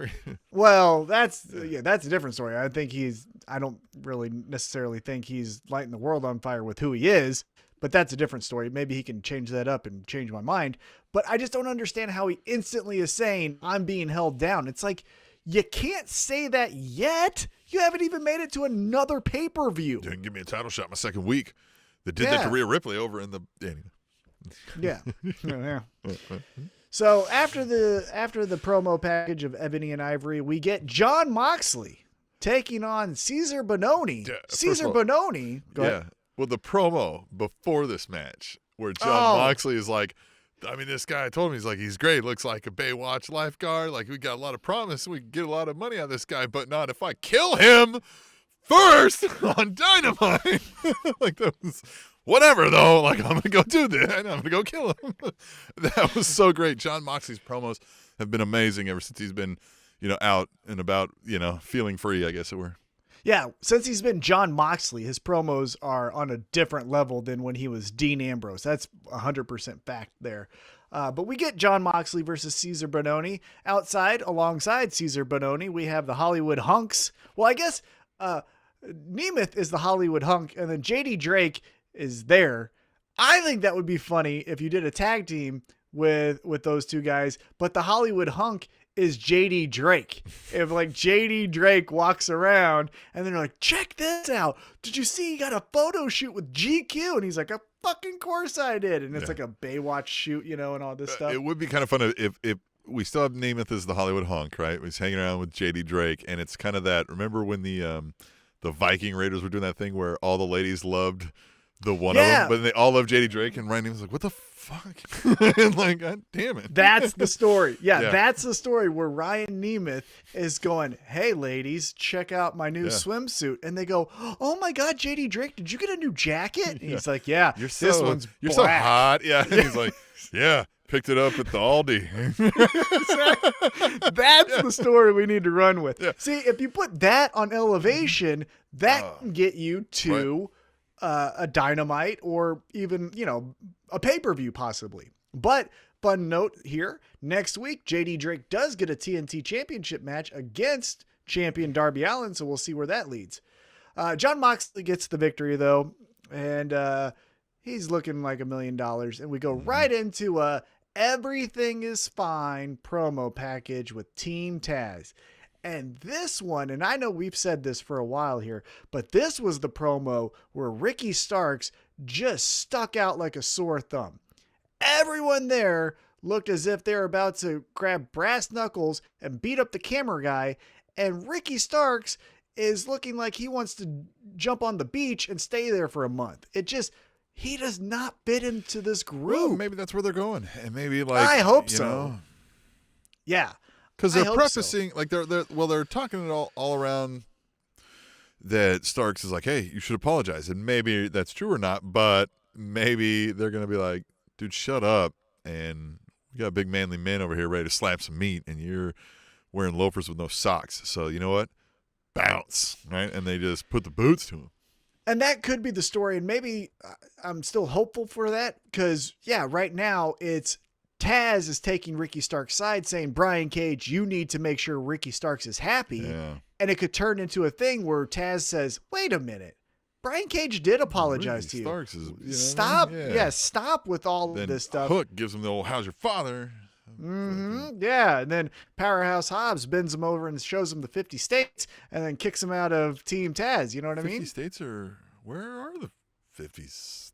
Well, that's a different story. I don't really necessarily think he's lighting the world on fire with who he is, but that's a different story. Maybe he can change that up and change my mind. But I just don't understand how he instantly is saying I'm being held down. It's like, you can't say that yet. You haven't even made it to another pay-per-view. Didn't give me a title shot my second week. They did that to Rhea Ripley over in the... Anyway. Yeah. Yeah. So after the promo package of Ebony and Ivory, we get Jon Moxley taking on Cezar Bononi. Yeah, Cezar Bononi. Well, the promo before this match where Jon Moxley is like, I mean, this guy told me, he's like, he's great. Looks like a Baywatch lifeguard. Like, we got a lot of promise. We can get a lot of money out of this guy, but not if I kill him first on Dynamite. Like, that was whatever, though. Like, I'm going to go do that, and I'm going to go kill him. That was so great. Jon Moxley's promos have been amazing ever since he's been, out and about, feeling free, I guess it were. Yeah, since he's been Jon Moxley, his promos are on a different level than when he was Dean Ambrose. That's 100% fact there. But we get Jon Moxley versus Cezar Bononi. Outside, alongside Cezar Bononi, we have the Hollywood Hunks. Well, I guess Nemeth is the Hollywood Hunk, and then JD Drake is there. I think that would be funny if you did a tag team with those two guys, but the Hollywood Hunk is JD Drake. If like JD Drake walks around and they're like, check this out. Did you see he got a photo shoot with GQ? And he's like, of fucking course I did. And it's like a Baywatch shoot, and all this stuff. It would be kind of fun if we still have Nemeth as the Hollywood Hunk, right? He's hanging around with JD Drake. And it's kind of that, remember when the Viking Raiders were doing that thing where all the ladies loved the one of them, but they all love JD Drake, and Ryan Nemeth was like, what the fuck? And like, God damn it. That's the story. Yeah, that's the story where Ryan Nemeth is going, hey, ladies, check out my new swimsuit. And they go, oh my God, JD Drake, did you get a new jacket? And he's like, yeah, this one's You're black. so hot. Yeah. And he's like, yeah, picked it up at the Aldi. That's the story we need to run with. Yeah. See, if you put that on Elevation, that can get you to a Dynamite or even, a pay-per-view possibly. But fun note here, next week, JD Drake does get a TNT championship match against champion Darby Allin, so we'll see where that leads. Jon Moxley gets the victory, though, and he's looking like $1 million. And we go right into a everything is fine promo package with Team Taz. And this one, and I know we've said this for a while here, but this was the promo where Ricky Starks just stuck out like a sore thumb. Everyone there looked as if they were about to grab brass knuckles and beat up the camera guy. And Ricky Starks is looking like he wants to jump on the beach and stay there for a month. He does not fit into this group. Well, maybe that's where they're going. And maybe I hope so. Yeah. Because they're prefacing, like they're talking it all around that Starks is like, hey, you should apologize. And maybe that's true or not, but maybe they're going to be like, dude, shut up. And we got big manly men over here ready to slap some meat, and you're wearing loafers with no socks. So you know what? Bounce, right? And they just put the boots to him. And that could be the story. And maybe I'm still hopeful for that because, right now it's Taz is taking Ricky Starks' side saying, Brian Cage, you need to make sure Ricky Starks is happy. Yeah. And it could turn into a thing where Taz says, wait a minute. Brian Cage did apologize to you. Starks is, stop. Yeah. Stop with all then of this stuff. Hook gives him the old, how's your father? Mm-hmm. Yeah. And then Powerhouse Hobbs bends him over and shows him the 50 states and then kicks him out of Team Taz. You know what I mean? 50 states where are the 50s?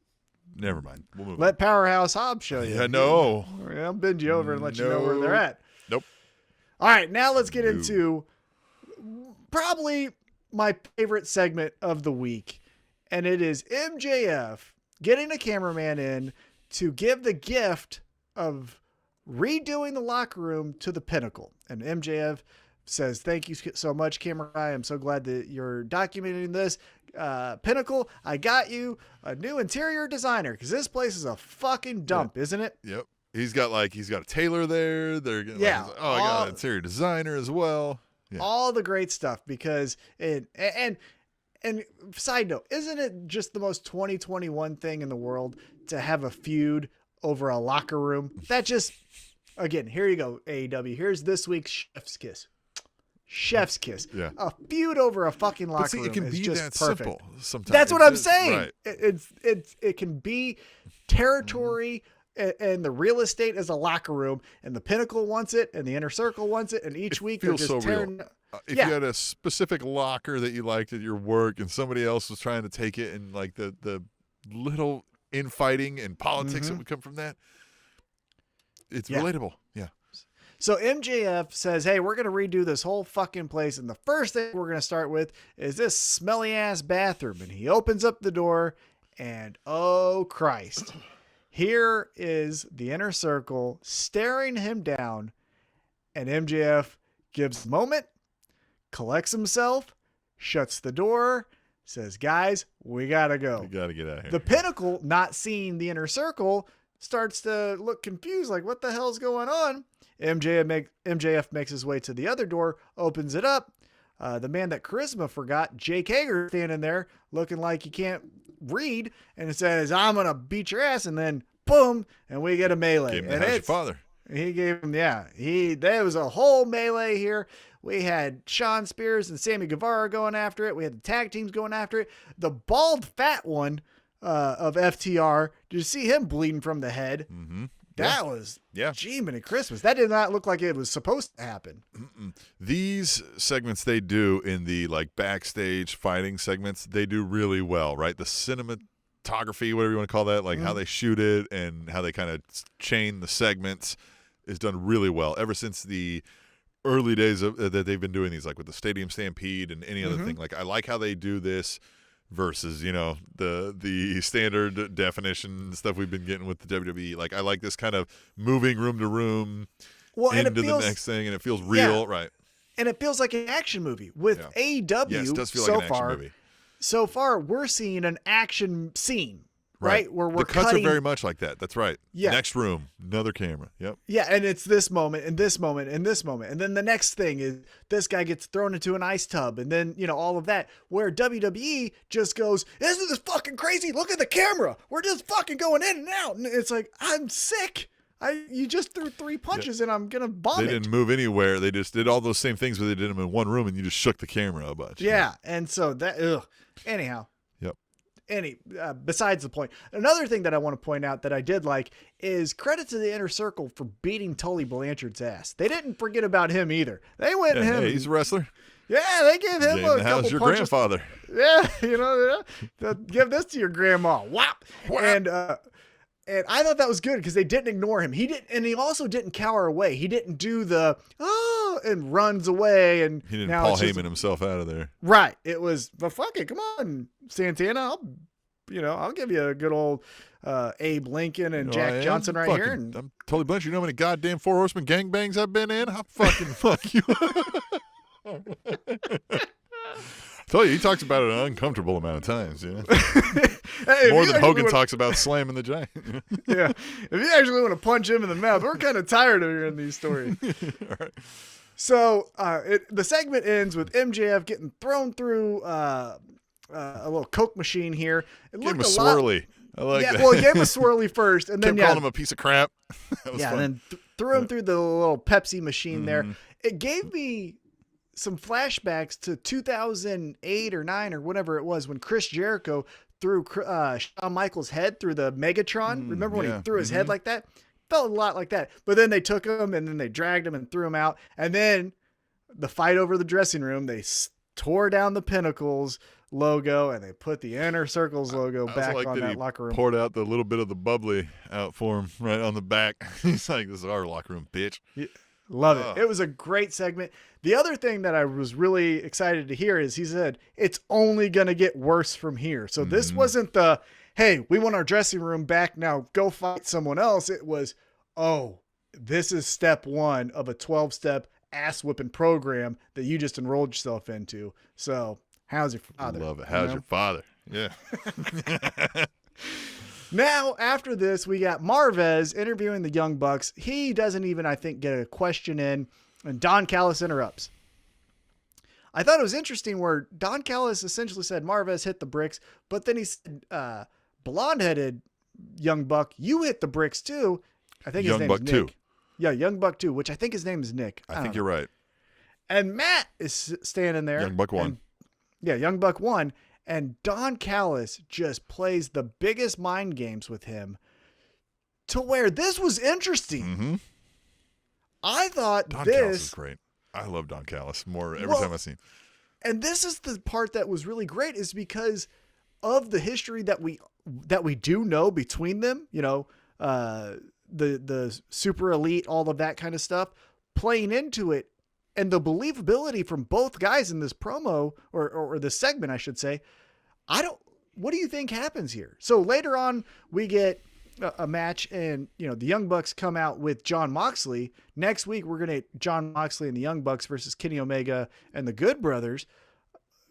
Never mind. We'll move Let Powerhouse Hobbs show you. Yeah, no. I'll bend you over and let you know where they're at. Nope. All right, now let's get into probably my favorite segment of the week. And it is MJF getting a cameraman in to give the gift of redoing the locker room to the Pinnacle. And MJF says, thank you so much, camera guy. I'm so glad that you're documenting this. Pinnacle, I got you a new interior designer because this place is a fucking dump, isn't it? Yep. He's got a tailor there. They're I got an interior designer as well. Yeah. All the great stuff because and side note, isn't it just the most 2021 thing in the world to have a feud over a locker room? That just, again, here you go, AEW. Here's this week's chef's kiss. Chef's kiss. Yeah. A feud over a fucking locker room is just that perfect. Simple sometimes. That's what I'm saying. Right. It can be territory and the real estate is a locker room, and the Pinnacle wants it, and the Inner Circle wants it, and each week they're just so tearing. Real. If you had a specific locker that you liked at your work, and somebody else was trying to take it, and like the little infighting and politics that would come from that, it's relatable. Yeah. So MJF says, hey, we're going to redo this whole fucking place. And the first thing we're going to start with is this smelly ass bathroom. And he opens up the door and oh Christ, Here is the Inner Circle staring him down, and MJF gives a moment, collects himself, shuts the door, says, guys, we gotta go. We gotta get out of here. The Pinnacle, not seeing the Inner Circle, starts to look confused, like, what the hell's going on? MJF makes his way to the other door, opens it up. The man that Charisma forgot, Jake Hager, standing there looking like he can't read, and it says, I'm going to beat your ass, and then boom, and we get a melee. Gave him and the How's Your Father. He gave him, there was a whole melee here. We had Shawn Spears and Sammy Guevara going after it. We had the tag teams going after it. The bald fat one of FTR, did you see him bleeding from the head? Mm-hmm. That was G-Mini Christmas. That did not look like it was supposed to happen. These segments they do in the like backstage fighting segments, they do really well, right? The cinematography, whatever you want to call that, like how they shoot it and how they kind of chain the segments is done really well. Ever since the early days of that they've been doing these, like with the Stadium Stampede and any other thing. Like I like how they do this versus, you know, the standard definition stuff we've been getting with the WWE. Like I like this kind of moving room to room into the next thing, and it feels real, right? And it feels like an action movie with AEW. Yes, it does feel like an action movie. So far, we're seeing an action scene, right? Where we're the cuts cutting. are very much like that. That's right. Yeah. Next room, another camera. Yep. Yeah, and it's this moment and this moment and this moment. And then the next thing is this guy gets thrown into an ice tub, and then, you know, all of that. Where WWE just goes, isn't this fucking crazy? Look at the camera. We're just fucking going in and out. And it's like, I'm sick. You just threw 3 punches and I'm going to vomit. They didn't move anywhere. They just did all those same things, but they did them in one room, and you just shook the camera a bunch. Yeah, and so that, anyhow. Yep. Besides the point. Another thing that I want to point out that I did like is credit to the Inner Circle for beating Tully Blanchard's ass. They didn't forget about him either. They went him. Hey, he's a wrestler. Yeah, they gave him a couple how's your punches. grandfather? Yeah, you know, give this to your grandma. Whap. And I thought that was good because they didn't ignore him. He also didn't cower away. He didn't do the and runs away, and he didn't Paul Heyman himself out of there. Right. It was, but fuck it, come on, Santana. I'll give you a good old Abe Lincoln and Jack Johnson right here. And I'm totally blessed. You know how many goddamn 4 Horsemen gangbangs I've been in? I'll fucking fuck you. I told you, he talks about it an uncomfortable amount of times. Yeah. Hey, more than Hogan talks about slamming the giant. Yeah. If you actually want to punch him in the mouth, we're kind of tired of hearing these stories. All right. So the segment ends with MJF getting thrown through a little Coke machine here. It Give him a swirly. I like that. Well, he gave him a swirly first, and then calling him a piece of crap. That was fun. And then threw him through the little Pepsi machine there. It gave me some flashbacks to 2008 or 9 or whatever it was when Chris Jericho threw Shawn Michaels' head through the Megatron. Remember when he threw his head like that? Felt a lot like that. But then they took him and then they dragged him and threw him out. And then the fight over the dressing room, they tore down the Pinnacles logo and they put the Inner Circle's logo back on that locker room. Poured out the little bit of the bubbly out for him right on the back. He's like, this is our locker room, bitch. Yeah. Love it. It was a great segment. The other thing that I was really excited to hear is he said, it's only going to get worse from here. So this wasn't the, hey, we want our dressing room back now, go fight someone else. It was, this is step 1 of a 12-step ass-whipping program that you just enrolled yourself into. So how's your father? I love it. How's your father? Yeah. Now, after this, we got Marvez interviewing the Young Bucks. He doesn't even, I think, get a question in, and Don Callis interrupts. I thought it was interesting where Don Callis essentially said, Marvez hit the bricks, but then he said, blonde-headed Young Buck, you hit the bricks too. I think his name is Nick. Too. Yeah, Young Buck too, which I think his name is Nick. I think you're right. And Matt is standing there. Young Buck won. Young Buck won. And Don Callis just plays the biggest mind games with him to where this was interesting. I thought Don Callis is great. I love Don Callis more every time I see him. And this is the part that was really great is because of the history that we do know between them, you know, the super elite, all of that kind of stuff playing into it. And the believability from both guys in this promo or the segment, I should say, what do you think happens here? So later on we get a match, and the Young Bucks come out with Jon Moxley. Next week we're gonna get Jon Moxley and the Young Bucks versus Kenny Omega and the Good Brothers.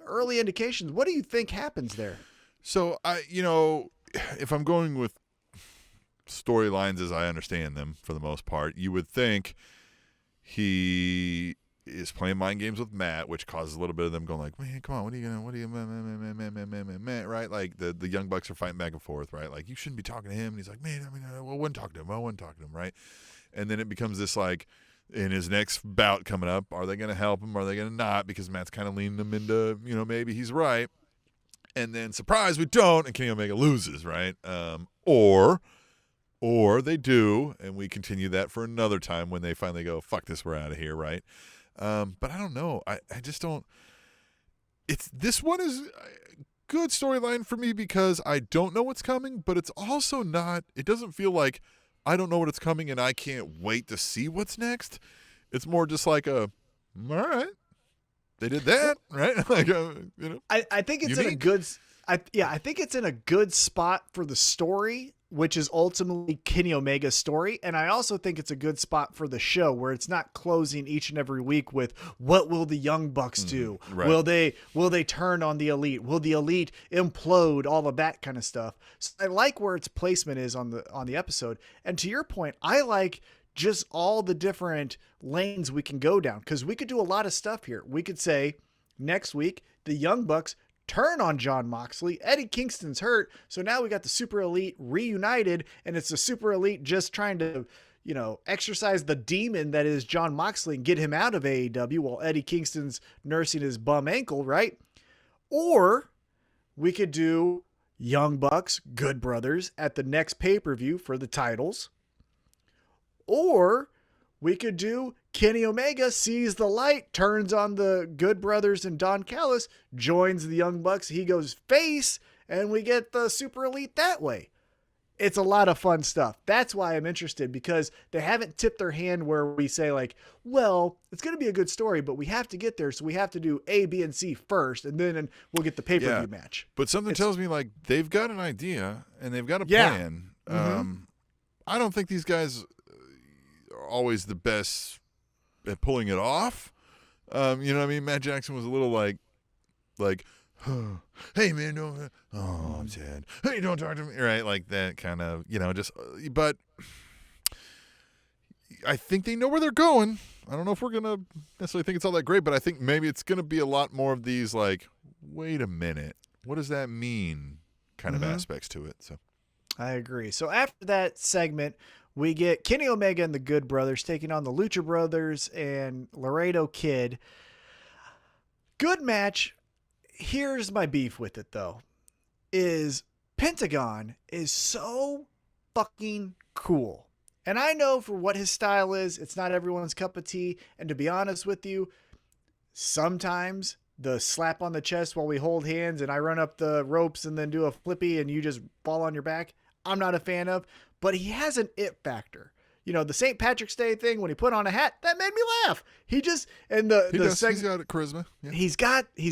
Early indications. What do you think happens there? So if I'm going with storylines as I understand them for the most part, you would think he is playing mind games with Matt, which causes a little bit of them going like, man, come on, right? Like the Young Bucks are fighting back and forth, right? Like, you shouldn't be talking to him. And he's like, man, I wouldn't talk to him, right? And then it becomes this like, in his next bout coming up, are they going to help him? Are they going to not? Because Matt's kind of leaning them into, maybe he's right. And then, surprise, we don't, and Kenny Omega loses, right? Or they do, and we continue that for another time when they finally go, fuck this, we're out of here, right? But I don't know. I just don't. This one is a good storyline for me because I don't know what's coming, but it's also not. It doesn't feel like I don't know what it's coming and I can't wait to see what's next. It's more just like all right, they did that, right? Like, I think it's unique. In a good. I think it's in a good spot for the story, which is ultimately Kenny Omega's story. And I also think it's a good spot for the show where it's not closing each and every week with what will the Young Bucks do? Right. Will they turn on the Elite? Will the Elite implode? All of that kind of stuff. So I like where its placement is on the episode. And to your point, I like just all the different lanes we can go down, because we could do a lot of stuff here. We could say next week, the Young Bucks turn on Jon Moxley. Eddie Kingston's hurt, so now we got the Super Elite reunited, and it's the Super Elite just trying to, exorcise the demon that is Jon Moxley and get him out of AEW while Eddie Kingston's nursing his bum ankle, right? Or we could do Young Bucks, Good Brothers at the next pay-per-view for the titles. Or we could do Kenny Omega sees the light, turns on the Good Brothers and Don Callis, joins the Young Bucks. He goes face, and we get the Super Elite that way. It's a lot of fun stuff. That's why I'm interested, because they haven't tipped their hand where we say like, well, it's going to be a good story, but we have to get there. So we have to do A, B, and C first, and then we'll get the pay-per-view match. But something tells me like they've got an idea and they've got a plan. I don't think these guys are always the best at pulling it off. You know what I mean? Matt Jackson was a little like, hey man, don't. Oh, I'm sad. Hey, don't talk to me. Right, like that kind of, just. But I think they know where they're going. I don't know if we're gonna necessarily think it's all that great, but I think maybe it's gonna be a lot more of these like, wait a minute, what does that mean? Kind of aspects to it. So, I agree. So after that segment, we get Kenny Omega and the Good Brothers taking on the Lucha Brothers and Laredo Kid. Good match. Here's my beef with it, though, is Pentagon is so fucking cool. And I know for what his style is, it's not everyone's cup of tea. And to be honest with you, sometimes the slap on the chest while we hold hands and I run up the ropes and then do a flippy and you just fall on your back, I'm not a fan of. But he has an it factor. The St. Patrick's Day thing when he put on a hat, that made me laugh. He just, and he's got charisma. Yeah. He's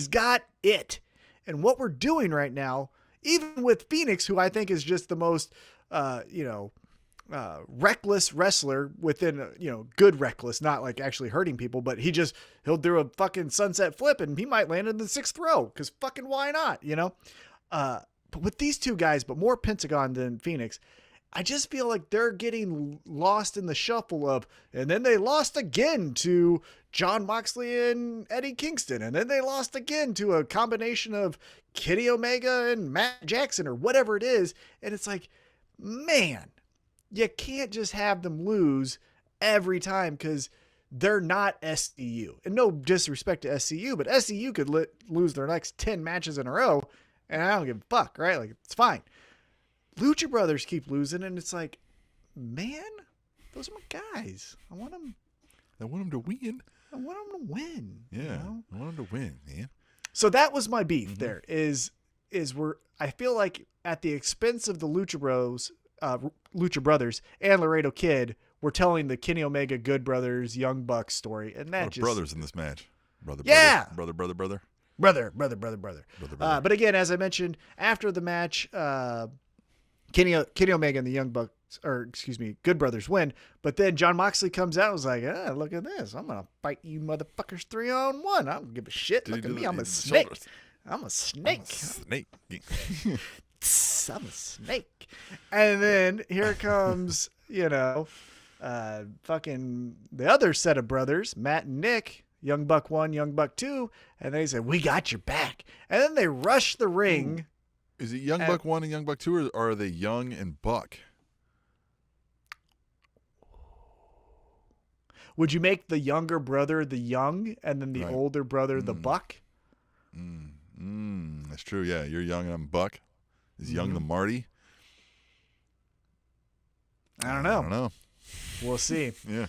got it. And what we're doing right now, even with Phoenix, who I think is just the most, reckless wrestler within, good reckless, not like actually hurting people, but he'll do a fucking sunset flip and he might land in the 6th row because fucking why not, But with these two guys, but more Pentagon than Phoenix, I just feel like they're getting lost in the shuffle of, and then they lost again to Jon Moxley and Eddie Kingston. And then they lost again to a combination of Kenny Omega and Matt Jackson or whatever it is. And it's like, man, you can't just have them lose every time because they're not SCU. And no disrespect to SCU, but SCU could lose their next 10 matches in a row. And I don't give a fuck, right? Like, it's fine. Lucha Brothers keep losing, and it's like, man, those are my guys. I want them to win. I want them to win. Yeah, I want them to win, man. So that was my beef. There is I feel like at the expense of the Lucha Brothers and Laredo Kid, we're telling the Kenny Omega Good Brothers Young Bucks story, and that just brothers in this match. Brother. But again, as I mentioned, after the match, Kenny Omega and the Young Bucks, Good Brothers win. But then John Moxley comes out and was like, look at this. I'm going to fight you motherfuckers 3-on-1. I don't give a shit. Look at me. I'm a snake. I'm a snake. I'm a snake. And then here comes, fucking the other set of brothers, Matt and Nick, Young Buck 1, Young Buck 2. And they say, we got your back. And then they rush the ring. Is it Young Buck 1 and Young Buck 2, or are they Young and Buck? Would you make the younger brother the Young and then the older brother the Buck? That's true. Yeah, you're Young and I'm Buck. Is Young the Marty? I don't know. We'll see. Yeah.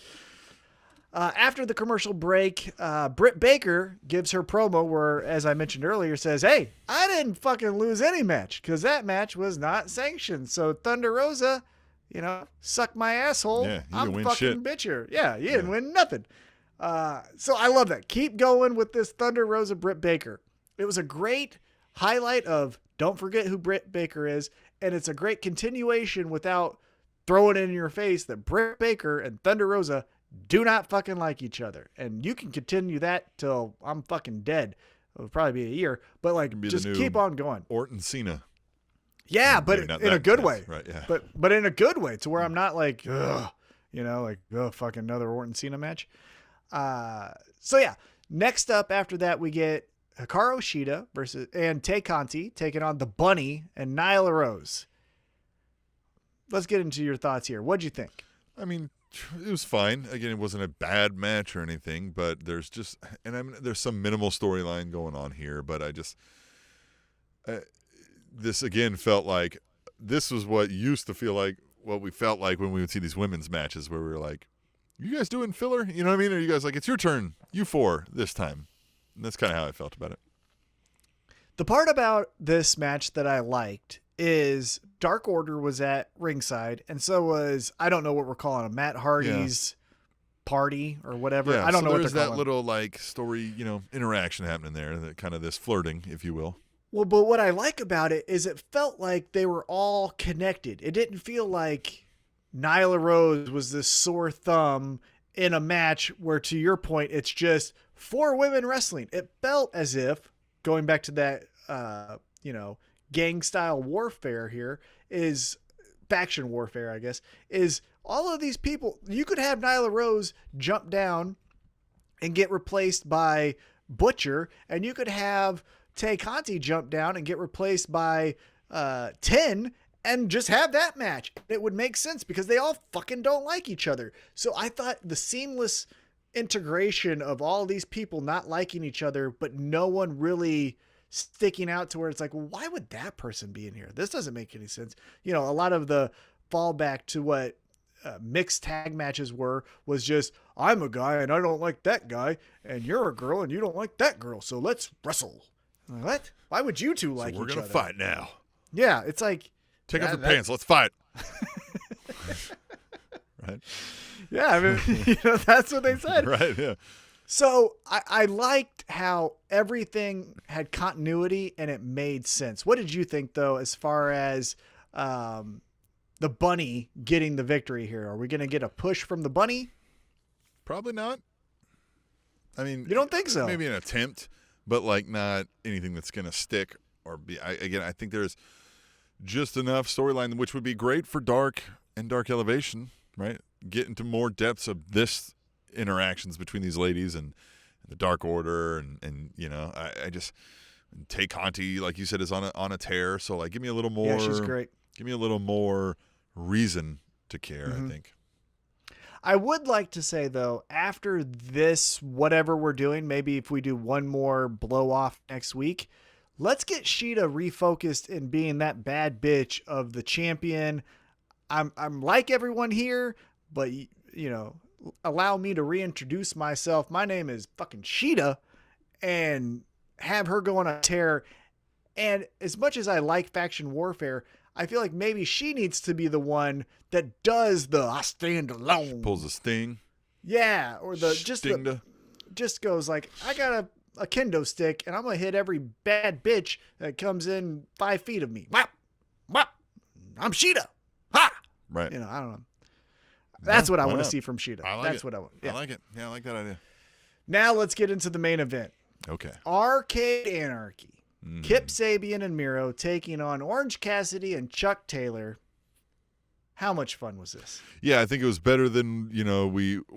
After the commercial break, Britt Baker gives her promo where, as I mentioned earlier, says, hey, I didn't fucking lose any match because that match was not sanctioned. So Thunder Rosa, suck my asshole. Yeah, you I'm didn't win fucking shit. bitcher. Yeah, you didn't win nothing. So I love that. Keep going with this Thunder Rosa Britt Baker. It was a great highlight of don't forget who Britt Baker is. And it's a great continuation without throwing it in your face that Britt Baker and Thunder Rosa do not fucking like each other. And you can continue that till I'm fucking dead. It'll probably be a year, but just keep on going. Orton Cena. Yeah, but in a good way. Right, yeah. But in a good way to where I'm not like, fucking another Orton Cena match. So yeah, next up after that, we get Hikaru Shida and Tay Conti taking on the Bunny and Nyla Rose. Let's get into your thoughts here. What'd you think? I mean, it was fine. Again, it wasn't a bad match or anything, but there's some minimal storyline going on here, but this again felt like this was what used to feel like what we felt like when we would see these women's matches where we were like, you guys doing filler? You know what I mean? Or you guys like, it's your turn, you four this time. And that's kind of how I felt about it. The part about this match that I liked is Dark Order was at ringside, and so was, I don't know what we're calling him, Matt Hardy's party or whatever. Yeah, I don't know what they're calling that little story, interaction happening there, that kind of this flirting, if you will. Well, but what I like about it is it felt like they were all connected. It didn't feel like Nyla Rose was this sore thumb in a match where, to your point, it's just 4 women wrestling. It felt as if, going back to that, gang style warfare here, is faction warfare, I guess, is all of these people. You could have Nyla Rose jump down and get replaced by Butcher, and you could have Tay Conti jump down and get replaced by 10 and just have that match. It would make sense because they all fucking don't like each other. So I thought the seamless integration of all these people not liking each other, but no one really sticking out to where it's like, well, why would that person be in here? This doesn't make any sense. A lot of the fallback to what mixed tag matches was just, I'm a guy and I don't like that guy, and you're a girl and you don't like that girl, so let's wrestle. What? Why would you two like each other? We're going to fight now. Yeah, it's like, take off your pants, let's fight. Right? Yeah, I mean, that's what they said. Right, yeah. So I liked how everything had continuity and it made sense. What did you think, though, as far as the Bunny getting the victory here? Are we going to get a push from the Bunny? Probably not. I mean, you don't think so? Maybe an attempt, but not anything that's going to stick or be. I think there's just enough storyline, which would be great for Dark and Dark Elevation, right? Get into more depths of this interactions between these ladies and the Dark Order, and I just Tay Conti, like you said, is on a tear. So give me a little more. Yeah, she's great. Give me a little more reason to care. Mm-hmm. I think. I would like to say, though, after this, whatever we're doing, maybe if we do one more blow off next week, let's get Shida refocused in being that bad bitch of the champion. I'm like everyone here, but allow me to reintroduce myself. My name is fucking Shida, and have her go on a tear. And as much as I like faction warfare, I feel like maybe she needs to be the one that does the I stand alone. She pulls a sting. Yeah, or just goes like, I got a kendo stick and I'm gonna hit every bad bitch that comes in 5 feet of me. Whap, whap. I'm Shida. Ha! Right. I don't know. That's what I why want to not? see from Shida. I like That's it. what I want. Yeah. I like it. Yeah, I like that idea. Now let's get into the main event. Okay. Arcade Anarchy. Kip Sabian and Miro taking on Orange Cassidy and Chuck Taylor. How much fun was this? Yeah, I think it was better than,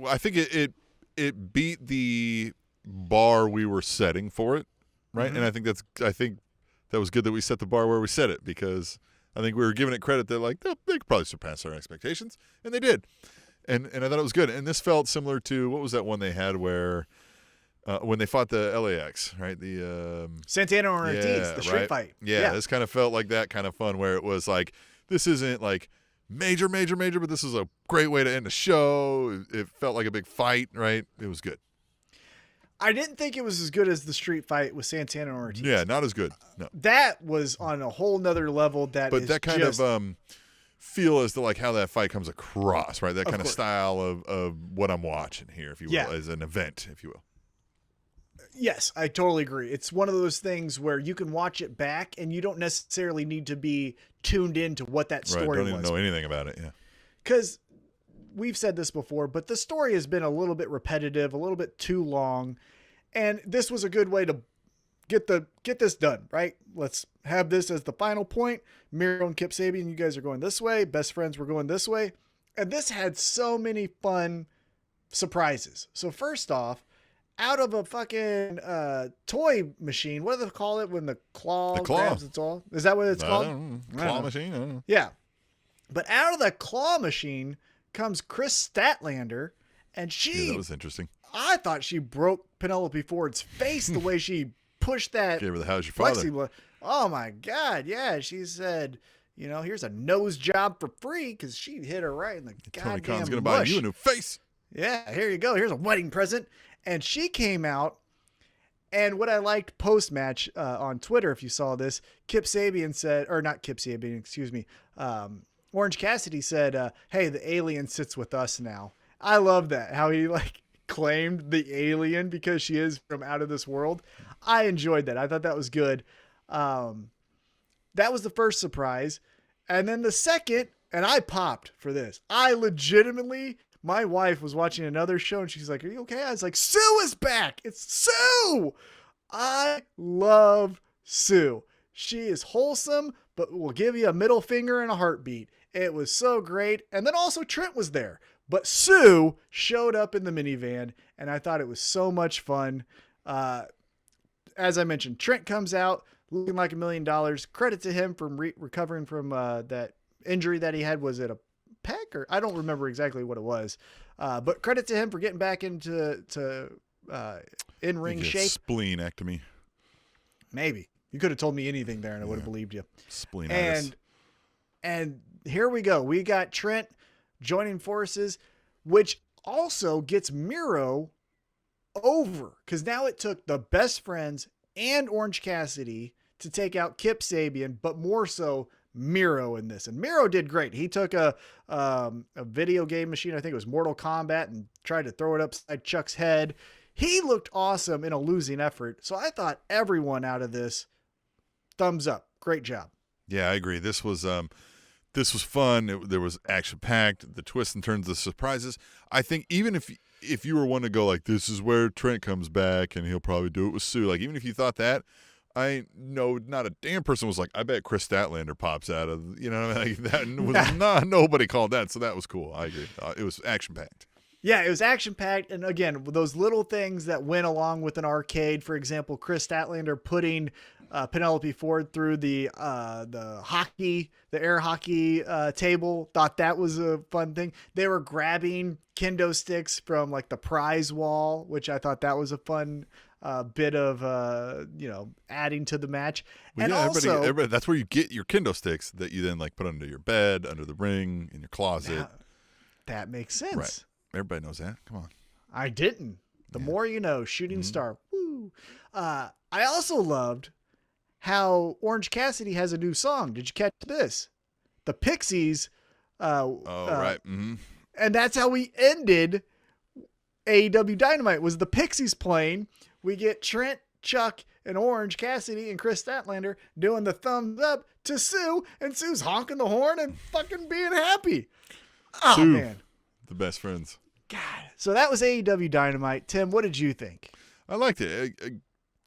I think it beat the bar we were setting for it, right? Mm-hmm. And I think that was good that we set the bar where we set it, because I think we were giving it credit that they could probably surpass our expectations, and they did. And I thought it was good. And this felt similar to, what was that one they had where when they fought the LAX, right? The Santana and Ortiz, the street right? fight. Yeah, this kind of felt like that kind of fun where it was like, this isn't like major, but this is a great way to end a show. It felt like a big fight, right? It was good. I didn't think it was as good as the street fight with Santana and Ortiz. Yeah, not as good. No. That was on a whole nother level. But that kind of feel as to like how that fight comes across, right? That kind of style of what I'm watching here, if you will, as an event, if you will. Yes, I totally agree. It's one of those things where you can watch it back and you don't necessarily need to be tuned into what that story was. Don't even know anything about it, yeah. Because we've said this before, but the story has been a little bit repetitive, a little bit too long, and this was a good way to get this done, right? Let's have this as the final point. Miro and Kip Sabian, you guys are going this way. Best friends, we're going this way. And this had so many fun surprises. So first off, out of a fucking toy machine, what do they call it when the claw grabs its all? Is that what it's called? Claw machine? I don't know. Yeah. But out of the claw machine comes Chris Statlander, and that was interesting. I thought she broke Penelope Ford's face the way she pushed that. Gave her the "How's your father?" Plexiglass. Oh my God. Yeah. She said, here's a nose job for free, because she hit her right in the Tony goddamn Khan's going to buy you a new face. Yeah, here you go. Here's a wedding present. And she came out, and what I liked post-match on Twitter, if you saw this, Kip Sabian said, or not Kip Sabian, excuse me, Orange Cassidy said, hey, the alien sits with us now. I love that, how he claimed the alien because she is from out of this world. I enjoyed that. I thought that was good. That was the first surprise. And then the second, and I popped for this. My wife was watching another show and she's like, are you okay? I was like, Sue is back. It's Sue. I love Sue. She is wholesome, but will give you a middle finger and a heartbeat. It was so great. And then also Trent was there, but Sue showed up in the minivan and I thought it was so much fun. As I mentioned, Trent comes out looking like $1 million. Credit to him from recovering from that injury that he had. Was it a pec, or I don't remember exactly what it was, but credit to him for getting back into in-ring shape. Spleenectomy. Maybe you could have told me anything there and I would have believed you. Splenitis. And here we go. We got Trent joining forces, which also gets Miro over, because now it took the best friends and Orange Cassidy to take out Kip Sabian, but more so Miro in this. And Miro did great. He took a video game machine, I think it was Mortal Kombat, and tried to throw it upside Chuck's head. He looked awesome in a losing effort. So I thought everyone out of this, thumbs up. Great job. Yeah, I agree. This was fun. There was action packed, the twists and turns, the surprises. I think even if you were one to go like, this is where Trent comes back and he'll probably do it with Sue, like even if you thought that, I know not a damn person was like, I bet Chris Statlander pops out of, that was nobody called that. So that was cool. I agree. It was action packed. Yeah, it was action packed. And again, those little things that went along with an arcade, for example, Chris Statlander putting Penelope Ford through the air hockey table. Thought that was a fun thing. They were grabbing kendo sticks from the prize wall, which I thought that was a fun bit of adding to the match. Well, and yeah, also, everybody, that's where you get your kendo sticks that you then put under your bed, under the ring, in your closet. That makes sense. Right. Everybody knows that. Come on. I didn't. The more you know, shooting star. Woo. I also loved how Orange Cassidy has a new song. Did you catch this? The Pixies. Right. Mm-hmm. And that's how we ended AEW Dynamite, was the Pixies playing. We get Trent Chuck and Orange Cassidy and Chris Statlander doing the thumbs up to Sue, and Sue's honking the horn and fucking being happy. Oh, Sue, man. the best friends. God. So that was AEW Dynamite. Tim, what did you think? I liked it.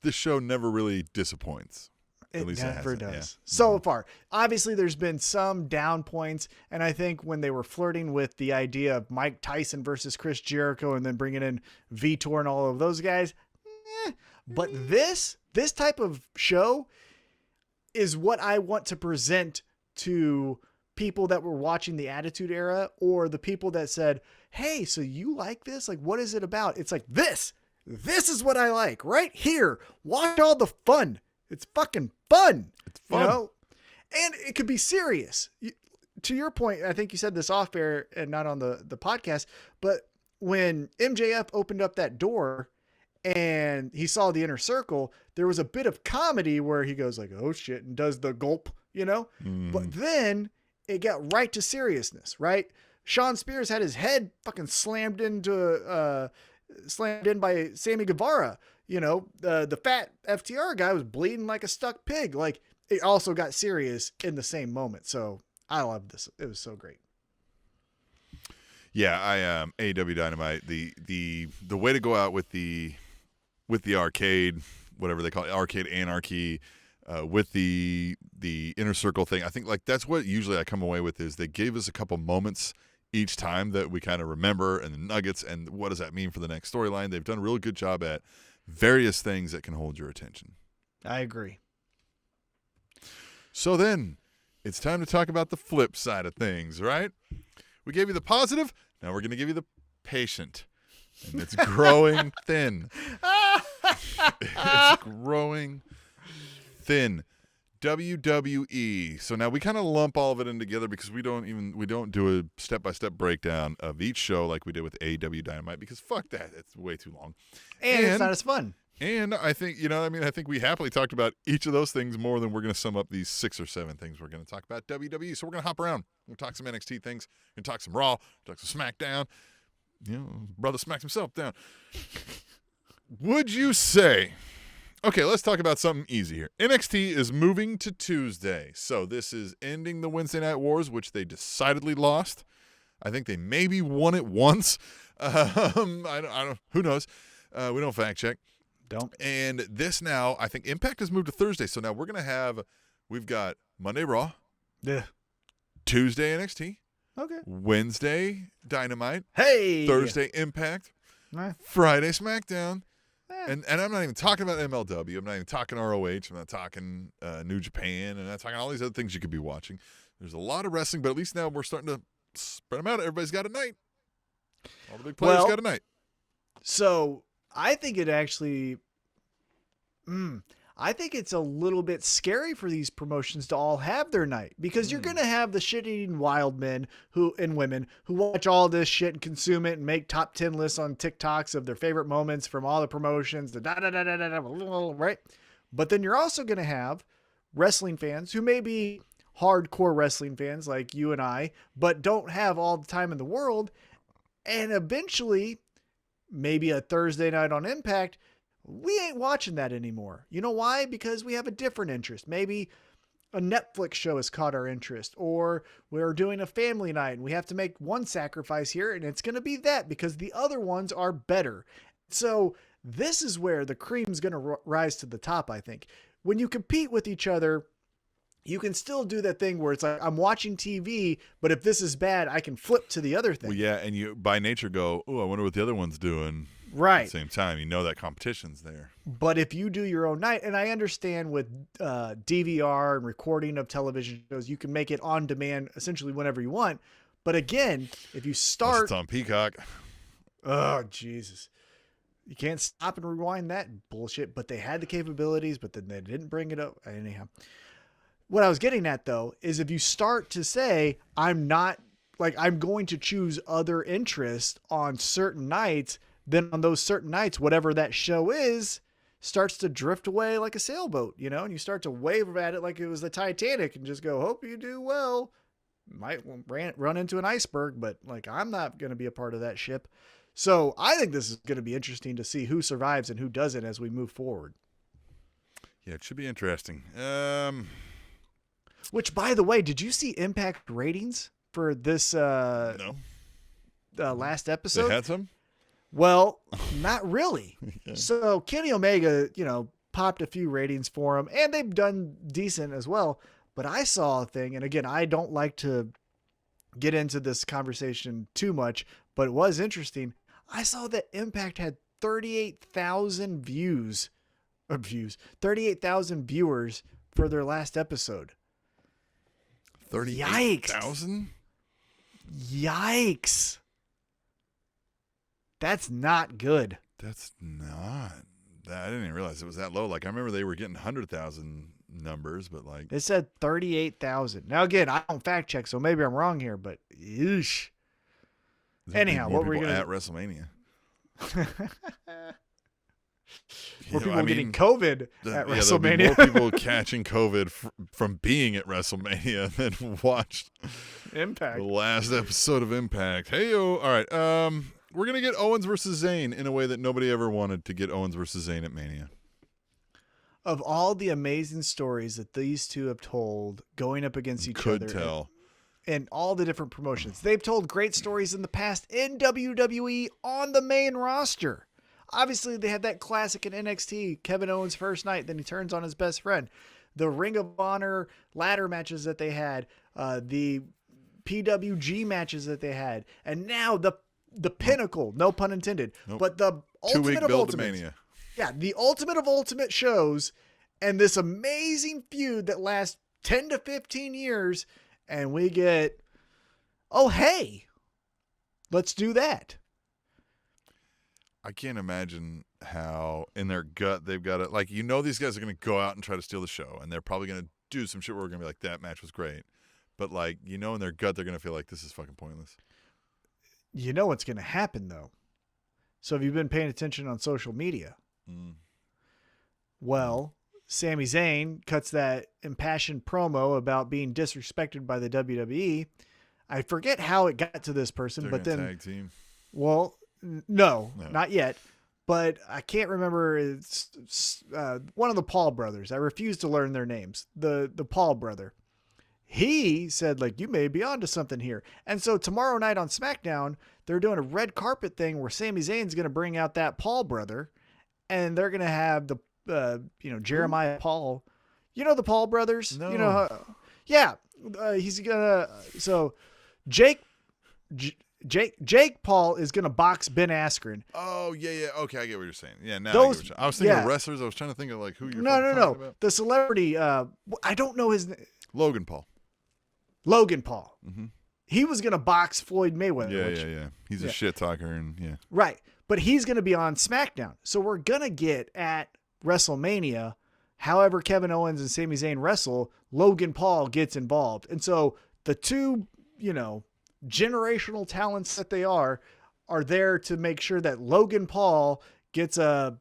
This show never really disappoints. It least never it hasn't, does. yeah. So far. Obviously, there's been some down points, and I think when they were flirting with the idea of Mike Tyson versus Chris Jericho and then bringing in Vitor and all of those guys, but this type of show is what I want to present to people that were watching the Attitude Era, or the people that said, hey, so you like this? Like, what is it about? It's like, this is what I like right here. Watch all the fun. It's fucking fun. It's fun. You know? And it could be serious. To your point, I think you said this off air and not on the podcast, but when MJF opened up that door and he saw the Inner Circle, there was a bit of comedy where he goes like, oh shit, and does the gulp, you know? But then it got right to seriousness, right? Sean Spears had his head fucking slammed in by Sammy Guevara. You know, the fat FTR guy was bleeding like a stuck pig. Like, it also got serious in the same moment. So I loved this. It was so great. Yeah, I AEW Dynamite. The way to go out with the arcade, whatever they call it, arcade anarchy, with the Inner Circle thing. I think like that's what usually I come away with is they gave us a couple moments each time that we kind of remember, and the nuggets, and what does that mean for the next storyline. They've done a real good job at various things that can hold your attention. I agree. So then it's time to talk about the flip side of things, right? We gave you the positive. Now we're going to give you the patient. And it's growing thin. It's growing thin. WWE. So now we kind of lump all of it in together because we don't do a step-by-step breakdown of each show like we did with AEW Dynamite, because fuck that. It's way too long. And it's not as fun. And I think, I think we happily talked about each of those things more than we're going to sum up these 6 or 7 things we're going to talk about WWE. So we're going to hop around. We're going to talk some NXT things. We're going to talk some Raw. Talk some SmackDown. Brother smacks himself down. Would you say... Okay, let's talk about something easy here. NXT is moving to Tuesday. So this is ending the Wednesday Night Wars, which they decidedly lost. I think they maybe won it once. I don't. Who knows? We don't fact check. Don't. And this now, I think Impact has moved to Thursday. So now we've got Monday Raw. Yeah. Tuesday NXT. Okay. Wednesday Dynamite. Hey. Thursday Impact. Nah. Friday SmackDown. And I'm not even talking about MLW. I'm not even talking ROH. I'm not talking New Japan. I'm not talking all these other things you could be watching. There's a lot of wrestling, but at least now we're starting to spread them out. Everybody's got a night. All the big players got a night. So I think it actually... I think it's a little bit scary for these promotions to all have their night, because you're going to have the shit-eating wild men and women who watch all this shit and consume it and make top 10 lists on TikToks of their favorite moments from all the promotions, right? But then you're also going to have wrestling fans who may be hardcore wrestling fans like you and I, but don't have all the time in the world. And eventually, maybe a Thursday night on Impact, we ain't watching that anymore. You know why? Because we have a different interest. Maybe a Netflix show has caught our interest, or we're doing a family night and we have to make one sacrifice here, and it's going to be that because the other ones are better. So this is where the cream's going to rise to the top, I think. When you compete with each other, you can still do that thing where it's like, I'm watching TV, but if this is bad, I can flip to the other thing. Well, yeah, and you by nature go, oh, I wonder what the other one's doing. Right. At the same time, that competition's there. But if you do your own night, and I understand with DVR and recording of television shows, you can make it on demand essentially whenever you want. But again, if you start... It's on Peacock. Oh, Jesus. You can't stop and rewind that bullshit. But they had the capabilities, but then they didn't bring it up. Anyhow. What I was getting at, though, is if you start to say, I'm going to choose other interests on certain nights, then on those certain nights, whatever that show is starts to drift away like a sailboat, and you start to wave at it like it was the Titanic and just go, hope you do well. Might run into an iceberg, but I'm not going to be a part of that ship. So I think this is going to be interesting to see who survives and who doesn't as we move forward. Yeah, it should be interesting. Which, by the way, did you see Impact ratings for this No. last episode? They had some? Well, not really. Yeah. So Kenny Omega, popped a few ratings for him, and they've done decent as well. But I saw a thing, and again, I don't like to get into this conversation too much, but it was interesting. I saw that Impact had 38,000 38,000 viewers for their last episode. 38,000? Yikes. That's not good. That's not. I didn't even realize it was that low. Like, I remember they were getting 100,000 numbers, but like. It said 38,000. Now, again, I don't fact check, so maybe I'm wrong here, but yeesh. Anyhow, what were we going to. At WrestleMania. More people getting COVID at WrestleMania. More people catching COVID from being at WrestleMania than watched Impact. The last episode of Impact. Hey-o. All right. We're going to get Owens versus Zayn in a way that nobody ever wanted to get Owens versus Zayn at Mania. Of all the amazing stories that these two have told going up against each other. Could tell. And all the different promotions. They've told great stories in the past in WWE on the main roster. Obviously, they had that classic in NXT, Kevin Owens' first night, then he turns on his best friend. The Ring of Honor ladder matches that they had, the PWG matches that they had, and now the pinnacle, no pun intended, but the ultimate of ultimates. Yeah, the ultimate of ultimate shows, and this amazing feud that lasts 10 to 15 years, and we get, oh, hey, let's do that. I can't imagine how in their gut they've got it. Like, these guys are going to go out and try to steal the show, and they're probably going to do some shit where we're going to be like, that match was great. But, like, in their gut, they're going to feel like this is fucking pointless. You know what's going to happen, though. So have you been paying attention on social media? Well, Sami Zayn cuts that impassioned promo about being disrespected by the WWE. I forget how it got to this person, They're but then tag team. Well, no, not yet. But I can't remember. It's one of the Paul brothers. I refuse to learn their names. The Paul brother. He said, like, you may be onto something here. And so tomorrow night on SmackDown, they're doing a red carpet thing where Sami Zayn's going to bring out that Paul brother, and they're going to have the Jeremiah Paul. You know the Paul brothers? No. He's gonna. So Jake Paul is gonna box Ben Askren. Oh yeah. Okay, I get what you're saying. Yeah, now Those, I was thinking of wrestlers. I was trying to think of like who you're. No. About. The celebrity. I don't know his name. Logan Paul. Mm-hmm. He was gonna box Floyd Mayweather. Yeah. He's a shit talker and yeah. Right, but he's gonna be on SmackDown. So we're gonna get at WrestleMania. However, Kevin Owens and Sami Zayn wrestle, Logan Paul gets involved. And so the two, generational talents that they are there to make sure that Logan Paul gets a,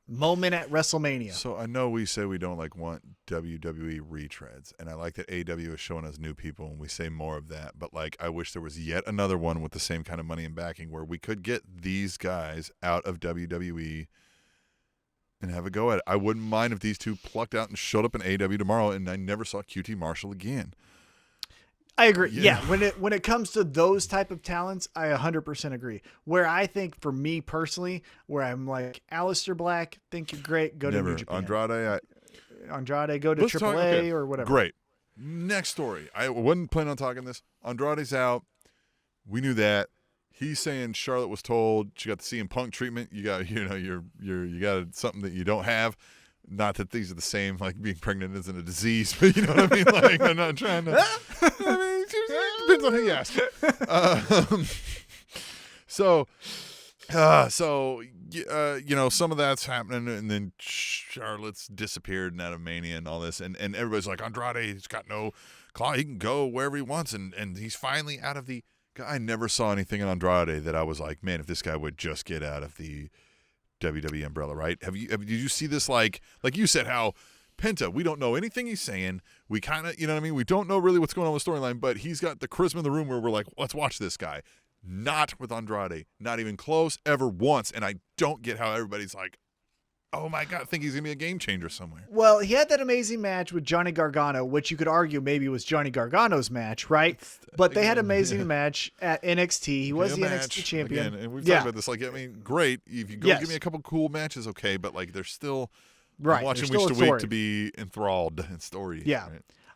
moment at WrestleMania. So I know we say we don't want WWE retreads, and I like that AEW is showing us new people, and we say more of that. But I wish there was yet another one with the same kind of money and backing where we could get these guys out of WWE and have a go at it. I wouldn't mind if these two plucked out and showed up in AEW tomorrow, and I never saw QT Marshall again. I agree. Yeah, when it comes to those type of talents, I 100% agree. Where I think, for me personally, where I'm like, Aleister Black, think you're great, go to New Japan. Andrade, go to AAA or whatever. Great. Next story. I wasn't planning on talking this. Andrade's out. We knew that. He's saying Charlotte was told she got the CM Punk treatment. You got, you got something that you don't have. Not that these are the same, like being pregnant isn't a disease, but you know what I mean? Like, I'm not trying to. It depends on who you ask. Some of that's happening, and then Charlotte's disappeared and out of Mania and all this, and everybody's like, Andrade's got no claw. He can go wherever he wants, and he's finally out of the. I never saw anything in Andrade that I was like, man, if this guy would just get out of the WWE umbrella, right? Did you see this? Like you said, how Penta, we don't know anything he's saying. We kind of, we don't know really what's going on with the storyline, but he's got the charisma in the room where we're like, let's watch this guy. Not with Andrade, not even close ever once. And I don't get how everybody's like, oh my God, I think he's going to be a game changer somewhere. Well, he had that amazing match with Johnny Gargano, which you could argue maybe was Johnny Gargano's match, right? But they had an amazing match at NXT. He was the NXT champion. Again, and we've talked about this. Like, I mean, great. If you go give me a couple cool matches, okay, but like they're still I'm watching Wish to Wait to be enthralled in story. Yeah.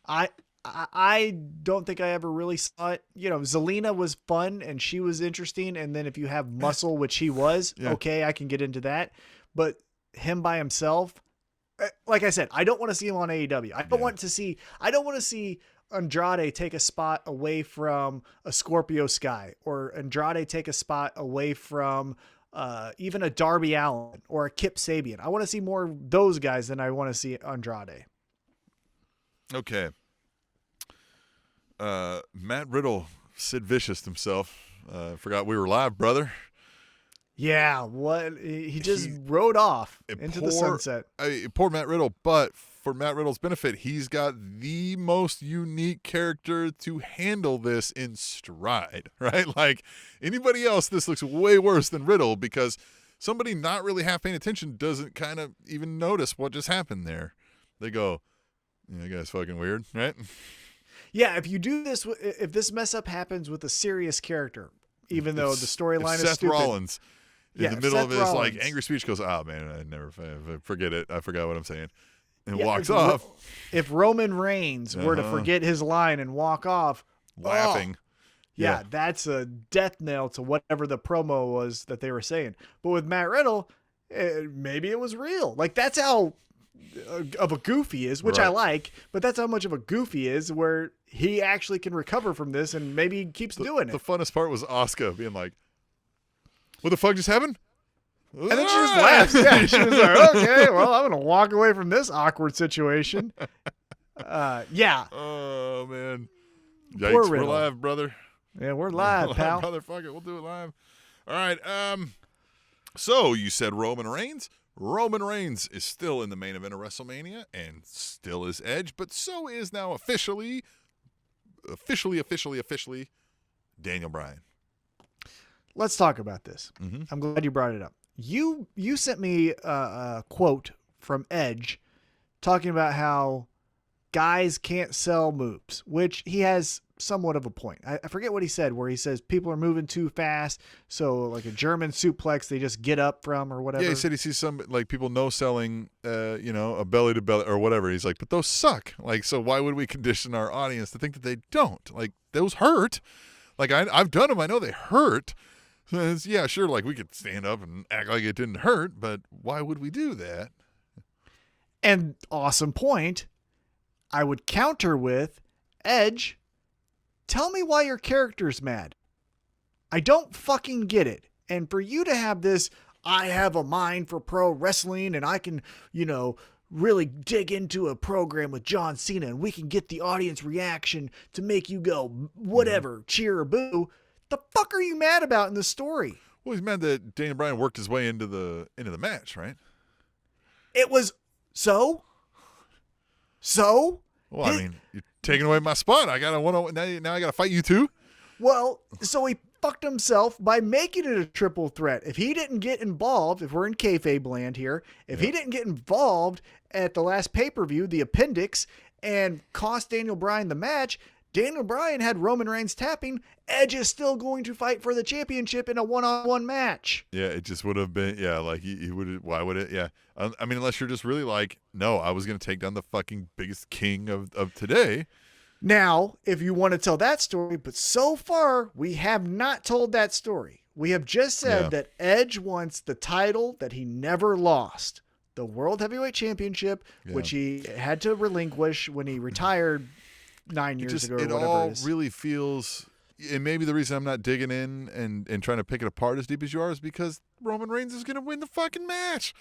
Right? I don't think I ever really saw it. You know, Zelina was fun and she was interesting. And then if you have Muscle, which he was, okay, I can get into that. But him by himself, like I said, I don't want to see him on AEW. I don't want to see Andrade take a spot away from a Scorpio Sky, or Andrade take a spot away from even a Darby Allin or a Kip Sabian. I want to see more of those guys than I want to see Andrade. Okay. Matt Riddle, Sid Vicious himself. Forgot we were live, brother. Yeah, what he just rode off into the sunset. Poor Matt Riddle, but for Matt Riddle's benefit, he's got the most unique character to handle this in stride, right? Like anybody else, this looks way worse than Riddle because somebody not really half paying attention doesn't kind of even notice what just happened there. They go, "Yeah, that guy's fucking weird," right? Yeah, if you do this, if this mess up happens with a serious character, even though the storyline is Seth stupid. Rollins in the middle of his like angry speech goes, "Oh man, I forget it. I forgot what I'm saying," and walks off. If Roman Reigns were to forget his line and walk off, laughing, that's a death knell to whatever the promo was that they were saying. But with Matt Riddle, maybe it was real. Like that's how of a goof he is, which I like, but that's how much of a goof he is, where he actually can recover from this and maybe he keeps doing it. The funnest part was Asuka being like, "What the fuck just happened?" And then she just laughs. Yeah, she was like, "Okay, well, I'm gonna walk away from this awkward situation." Yeah. Oh man. Poor Yikes, we're Riddle. live, brother. Yeah, we're live, pal. Brother, fuck it, we'll do it live. All right. So you said Roman Reigns. Roman Reigns is still in the main event of WrestleMania and still is Edge, but so is now officially Daniel Bryan. Let's talk about this. Mm-hmm. I'm glad you brought it up. You sent me a quote from Edge talking about how guys can't sell moves, which he has somewhat of a point. I forget what he said, where he says people are moving too fast, so like a German suplex they just get up from or whatever. Yeah, he said he sees some like people no selling a belly to belly or whatever. He's like, but those suck. Like, so why would we condition our audience to think that they don't? Like, those hurt. Like I've done them. I know they hurt. So yeah, sure, like we could stand up and act like it didn't hurt, but why would we do that? And awesome point. I would counter with, Edge, tell me why your character's mad. I don't fucking get it. And for you to have this, I have a mind for pro wrestling and I can, really dig into a program with John Cena and we can get the audience reaction to make you go, whatever, cheer or boo. The fuck are you mad about in the story? Well, he's mad that Daniel Bryan worked his way into the match, right? It was so? Well, I mean, you're taking away my spot. I gotta now I gotta fight you too. Well, so he fucked himself by making it a triple threat. If he didn't get involved, if we're in kayfabe land here, if he didn't get involved at the last pay-per-view, the appendix, and cost Daniel Bryan the match, Daniel Bryan had Roman Reigns tapping. Edge is still going to fight for the championship in a one-on-one match. Yeah, it just would have been, like he would. Why would it? Yeah, I mean, unless you're just really like, no, I was going to take down the fucking biggest king of today. Now, if you want to tell that story, but so far we have not told that story. We have just said that Edge wants the title that he never lost, the World Heavyweight Championship, which he had to relinquish when he retired 9 years ago or whatever it all it is. really feels, and maybe the reason I'm not digging in and trying to pick it apart as deep as you are is because Roman Reigns is going to win the fucking match.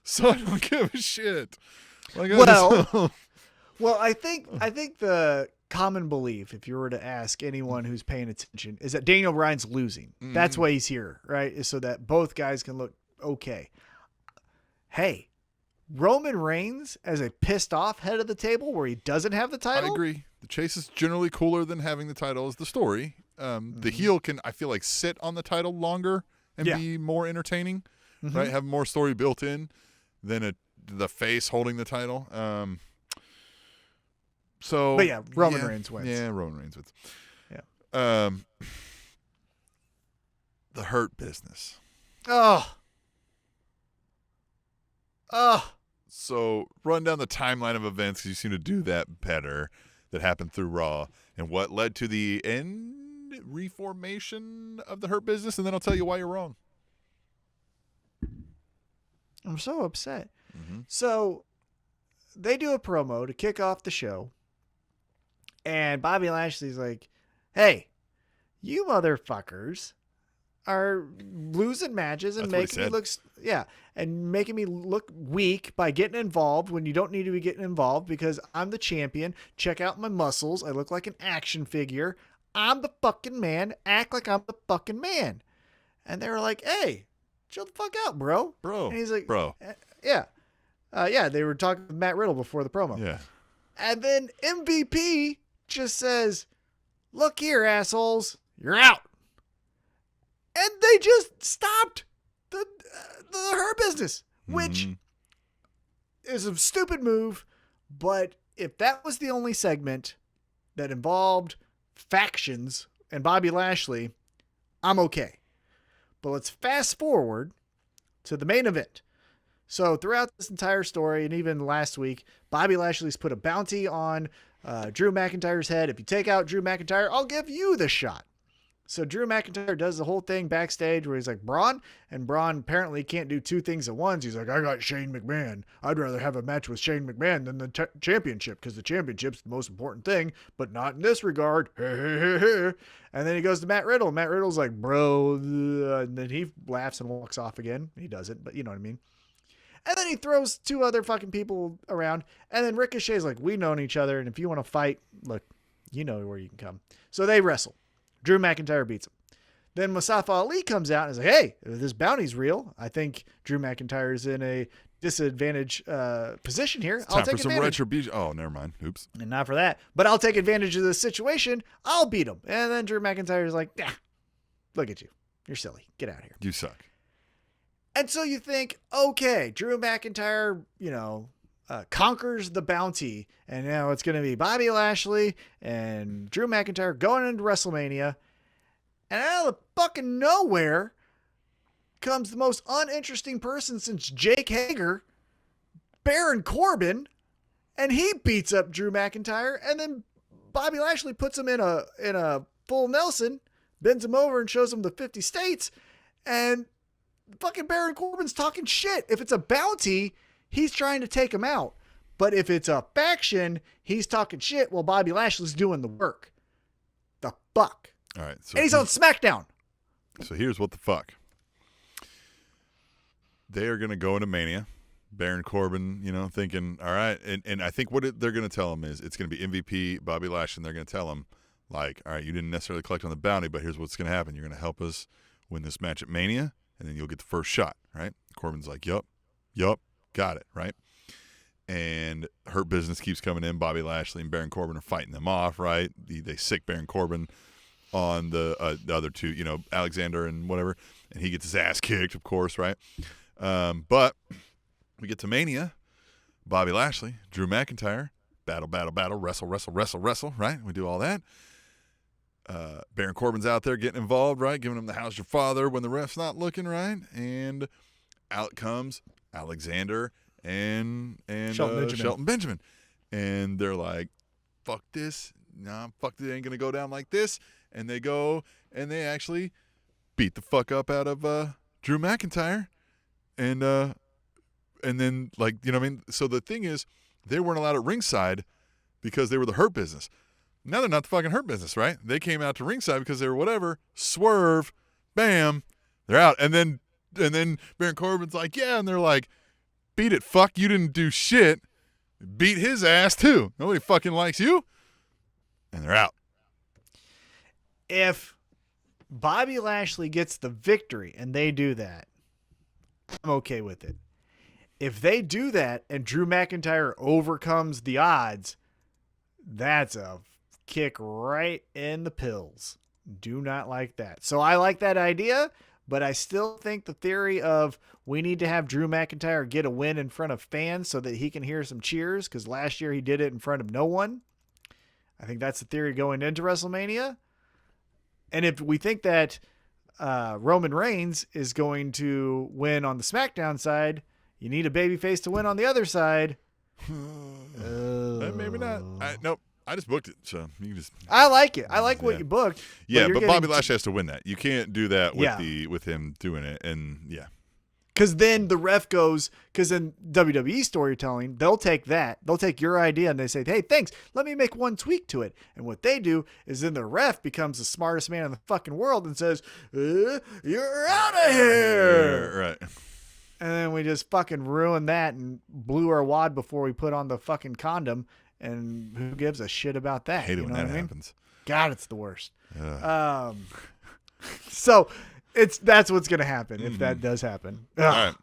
So I don't give a shit. Like, well, I think the common belief, if you were to ask anyone who's paying attention, is that Daniel Bryan's losing. Mm-hmm. That's why he's here, right? Is so that both guys can look okay. Hey, Roman Reigns as a pissed off head of the table where he doesn't have the title? I agree. The chase is generally cooler than having the title as the story. The heel can, I feel like, sit on the title longer and be more entertaining, right? Have more story built in. than the face holding the title. But yeah, Roman Reigns wins. Yeah, Roman Reigns wins. Yeah. The Hurt Business. Oh. So run down the timeline of events, because you seem to do that better, that happened through Raw, and what led to the reformation of the Hurt Business, and then I'll tell you why you're wrong. I'm so upset. Mm-hmm. So they do a promo to kick off the show, and Bobby Lashley's like, hey, you motherfuckers are losing matches and making me look, and making me look weak by getting involved when you don't need to be getting involved, because I'm the champion. Check out my muscles. I look like an action figure. I'm the fucking man. Act like I'm the fucking man. And they were like, hey, chill the fuck out, bro. Bro. And he's like, bro. Yeah. They were talking with Matt Riddle before the promo. Yeah. And then MVP just says, look here, assholes. You're out. And they just stopped the Hurt Business, which is a stupid move. But if that was the only segment that involved factions and Bobby Lashley, I'm okay. But let's fast forward to the main event. So throughout this entire story, and even last week, Bobby Lashley's put a bounty on Drew McIntyre's head. If you take out Drew McIntyre, I'll give you the shot. So Drew McIntyre does the whole thing backstage where he's like, Braun? And Braun apparently can't do two things at once. He's like, I got Shane McMahon. I'd rather have a match with Shane McMahon than the championship, because the championship's the most important thing, but not in this regard. And then he goes to Matt Riddle. Matt Riddle's like, bro. And then he laughs and walks off again. He doesn't, but you know what I mean. And then he throws two other fucking people around. And then Ricochet's like, we've known each other, and if you want to fight, look, you know where you can come. So they wrestle. Drew McIntyre beats him. Then Mustafa Ali comes out and is like, hey, if this bounty's real, I think Drew McIntyre is in a disadvantage position here. I'll take some retribution. Oh, never mind. Oops. And not for that. But I'll take advantage of this situation. I'll beat him. And then Drew McIntyre is like, look at you. You're silly. Get out of here. You suck. And so you think, okay, Drew McIntyre, conquers the bounty, and now it's going to be Bobby Lashley and Drew McIntyre going into WrestleMania, and out of the fucking nowhere comes the most uninteresting person since Jake Hager, Baron Corbin, and he beats up Drew McIntyre, and then Bobby Lashley puts him in a full Nelson, bends him over and shows him the 50 states, and fucking Baron Corbin's talking shit. If it's a bounty, he's trying to take him out. But if it's a faction, he's talking shit while Bobby Lashley's doing the work. The fuck? All right. So and he's on SmackDown. So here's what the fuck. They are going to go into Mania. Baron Corbin, thinking, all right. And I think what they're going to tell him is it's going to be MVP, Bobby Lashley, and they're going to tell him, like, all right, you didn't necessarily collect on the bounty, but here's what's going to happen. You're going to help us win this match at Mania, and then you'll get the first shot, right? Corbin's like, yup, got it, right? And Hurt Business keeps coming in. Bobby Lashley and Baron Corbin are fighting them off, right? They sick Baron Corbin on the other two, Alexander and whatever, and he gets his ass kicked, of course, right? But we get to Mania. Bobby Lashley, Drew McIntyre, battle, wrestle, right? We do all that. Baron Corbin's out there getting involved, right? Giving him the how's your father when the ref's not looking, right? And out comes Alexander and Shelton Benjamin. And they're like, fuck this. Nah, fuck it ain't going to go down like this. And they go and they actually beat the fuck up out of Drew McIntyre. And then, like, you know what I mean? So the thing is, they weren't allowed at ringside because they were the Hurt Business. Now they're not the fucking Hurt Business, right? They came out to ringside because they were whatever. Swerve, bam, they're out. And then Baron Corbin's like, yeah, and they're like, beat it, fuck, you didn't do shit. Beat his ass too. Nobody fucking likes you. And they're out. If Bobby Lashley gets the victory and they do that, I'm okay with it. If they do that and Drew McIntyre overcomes the odds, that's a kick right in the pills. Do not like that. So I like that idea, But I still think the theory of we need to have Drew McIntyre get a win in front of fans so that he can hear some cheers, because last year he did it in front of no one. I think that's the theory going into WrestleMania. And if we think that Roman Reigns is going to win on the SmackDown side, you need a babyface to win on the other side. Maybe not. Nope. I just booked it, so you can just. I like it. I like what you booked. Yeah, but Bobby Lashley has to win that. You can't do that with him doing it, and yeah. Because then the ref goes. Because in WWE storytelling, they'll take that. They'll take your idea and they say, "Hey, thanks. Let me make one tweak to it." And what they do is then the ref becomes the smartest man in the fucking world and says, "You're out of here." Yeah, right. And then we just fucking ruined that and blew our wad before we put on the fucking condom. And who gives a shit about that? I hate it when that happens. God, it's the worst. So that's what's gonna happen if that does happen. All right.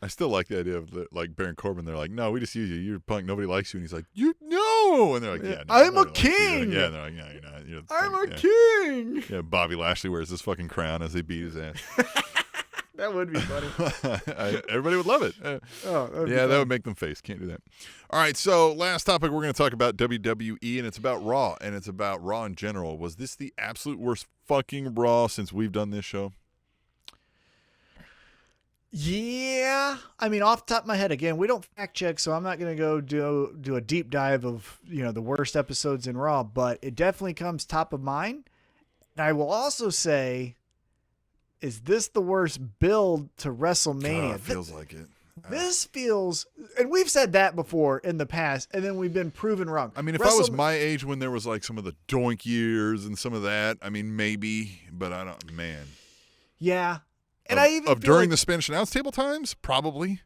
I still like the idea of like Baron Corbin. They're like, "No, we just use you. You're a punk. Nobody likes you." And he's like, "You know," and they're like, "Yeah, no, I'm a king." Yeah, and they're like, "No, you're not. You're I'm a king." Yeah, Bobby Lashley wears this fucking crown as they beat his ass. That would be funny. Everybody would love it. That would make them face. Can't do that. All right, so last topic, we're going to talk about WWE, and it's about Raw, and it's about Raw in general. Was this the absolute worst fucking Raw since we've done this show? Yeah. I mean, off the top of my head, again, we don't fact check, so I'm not going to go do a deep dive of, the worst episodes in Raw, but it definitely comes top of mind. And I will also say, is this the worst build to WrestleMania? It feels like it. This feels, and we've said that before in the past, and then we've been proven wrong. I mean, if I was my age when there was like some of the doink years and some of that, I mean, maybe, but I don't, man. Yeah. And I even during the Spanish announce table times, probably.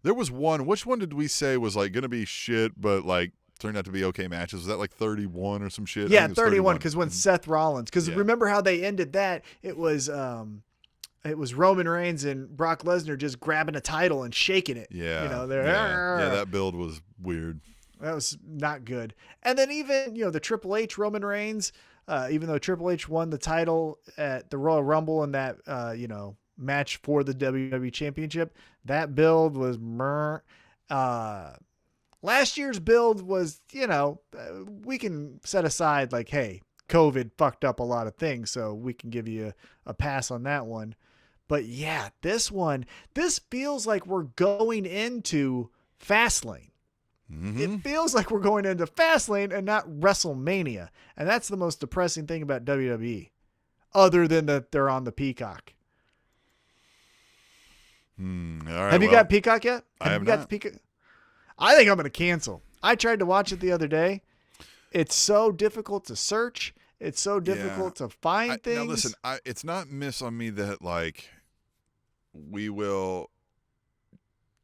There was one, which one did we say was like going to be shit, but like turned out to be okay matches? Was that like 31 or some shit? Yeah, 31, because when Seth Rollins, because remember how they ended that? It was Roman Reigns and Brock Lesnar just grabbing a title and shaking it. Yeah. Yeah, that build was weird. That was not good. And then even, the Triple H Roman Reigns, even though Triple H won the title at the Royal Rumble in that, match for the WWE Championship, that build was last year's build was, we can set aside like, hey, COVID fucked up a lot of things, so we can give you a pass on that one. But yeah, this feels like we're going into Fastlane. Mm-hmm. It feels like we're going into Fastlane and not WrestleMania. And that's the most depressing thing about WWE, other than that they're on the Peacock. All right, have you got Peacock yet? I have you got not. the Peacock? I think I'm going to cancel. I tried to watch it the other day. It's so difficult to search. It's so difficult to find things. Now listen, it's not miss on me that like we will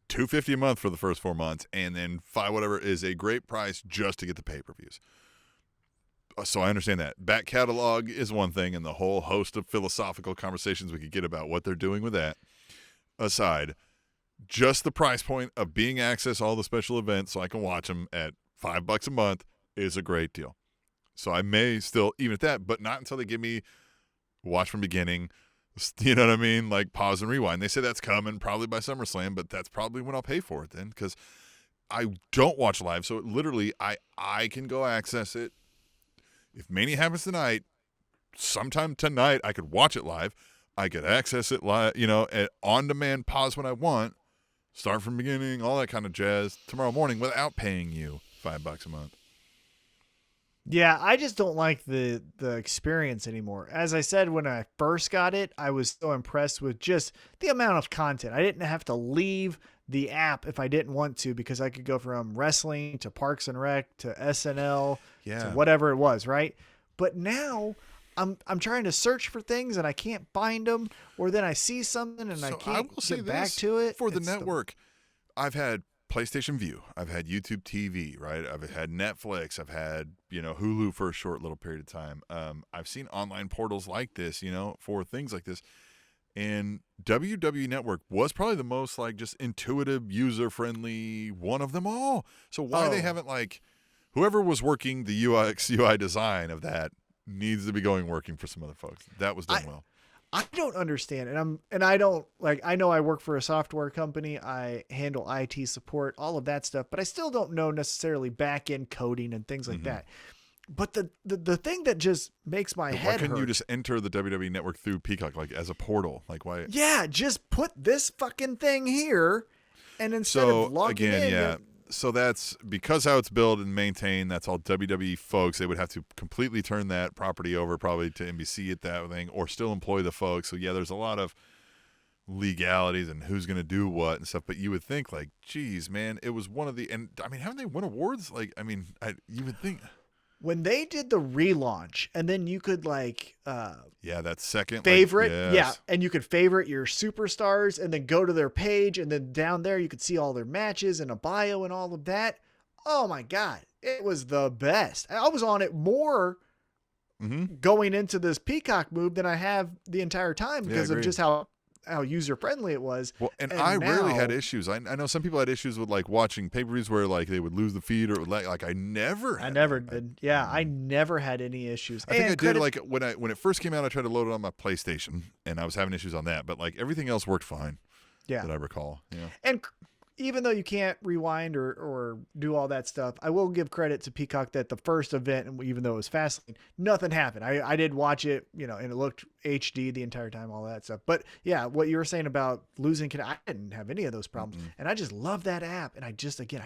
$250 a month for the first 4 months, and then $5 whatever is a great price just to get the pay-per-views. So I understand that. Back catalog is one thing, and the whole host of philosophical conversations we could get about what they're doing with that aside, just the price point of being access all the special events so I can watch them at $5 a month is a great deal. So I may still, even at that, but not until they give me watch from beginning, you know what I mean? Like pause and rewind. They say that's coming probably by SummerSlam, but that's probably when I'll pay for it then, because I don't watch live. So literally I can go access it. If Mania happens tonight, sometime tonight I could watch it live. I could access it live, at on-demand, pause when I want, start from beginning, all that kind of jazz tomorrow morning without paying you $5 a month. Yeah, I just don't like the experience anymore. As I said, when I first got it, I was so impressed with just the amount of content. I didn't have to leave the app if I didn't want to, because I could go from wrestling to Parks and Rec to SNL to whatever it was, right? But now I'm trying to search for things and I can't find them, or then I see something and I can't get back to it. For the network, I've had PlayStation View, I've had YouTube TV, right? I've had Netflix, I've had, Hulu for a short little period of time. I've seen online portals like this, for things like this. And WWE Network was probably the most like just intuitive, user-friendly one of them all. So why they haven't whoever was working the UX UI design of that needs to be working for some other folks. That was done well. I don't understand, I don't like. I know I work for a software company. I handle IT support, all of that stuff, but I still don't know necessarily back end coding and things like that. But the thing that just makes my head hurt. Why couldn't you just enter the WWE Network through Peacock, like as a portal? Like why? Yeah, just put this fucking thing here, and instead of logging in. So that's because how it's built and maintained. That's all WWE folks. They would have to completely turn that property over probably to NBC at that thing, or still employ the folks. So yeah, there's a lot of legalities and who's going to do what and stuff. But you would think like, geez, man, it was one of the. And I mean, haven't they won awards? Like, I mean, you would think. When they did the relaunch, and then you could like that second favorite, like, yes. and you could favorite your superstars, and then go to their page, and then down there you could see all their matches and a bio and all of that. Oh my god, it was the best. I was on it more going into this Peacock move than I have the entire time because of just how user friendly it was. Well, and I rarely had issues. I know some people had issues with like watching pay-per-views where like they would lose the feed or like I never did. Yeah, I never had any issues. I think I did like when it first came out. I tried to load it on my PlayStation and I was having issues on that, but like everything else worked fine. Yeah, that I recall. Yeah, and even though you can't rewind or do all that stuff, I will give credit to Peacock that the first event, and even though it was Fastlane, nothing happened. I did watch it, and it looked HD the entire time, all that stuff. But yeah, what you were saying about losing, I didn't have any of those problems. And I just love that app. And I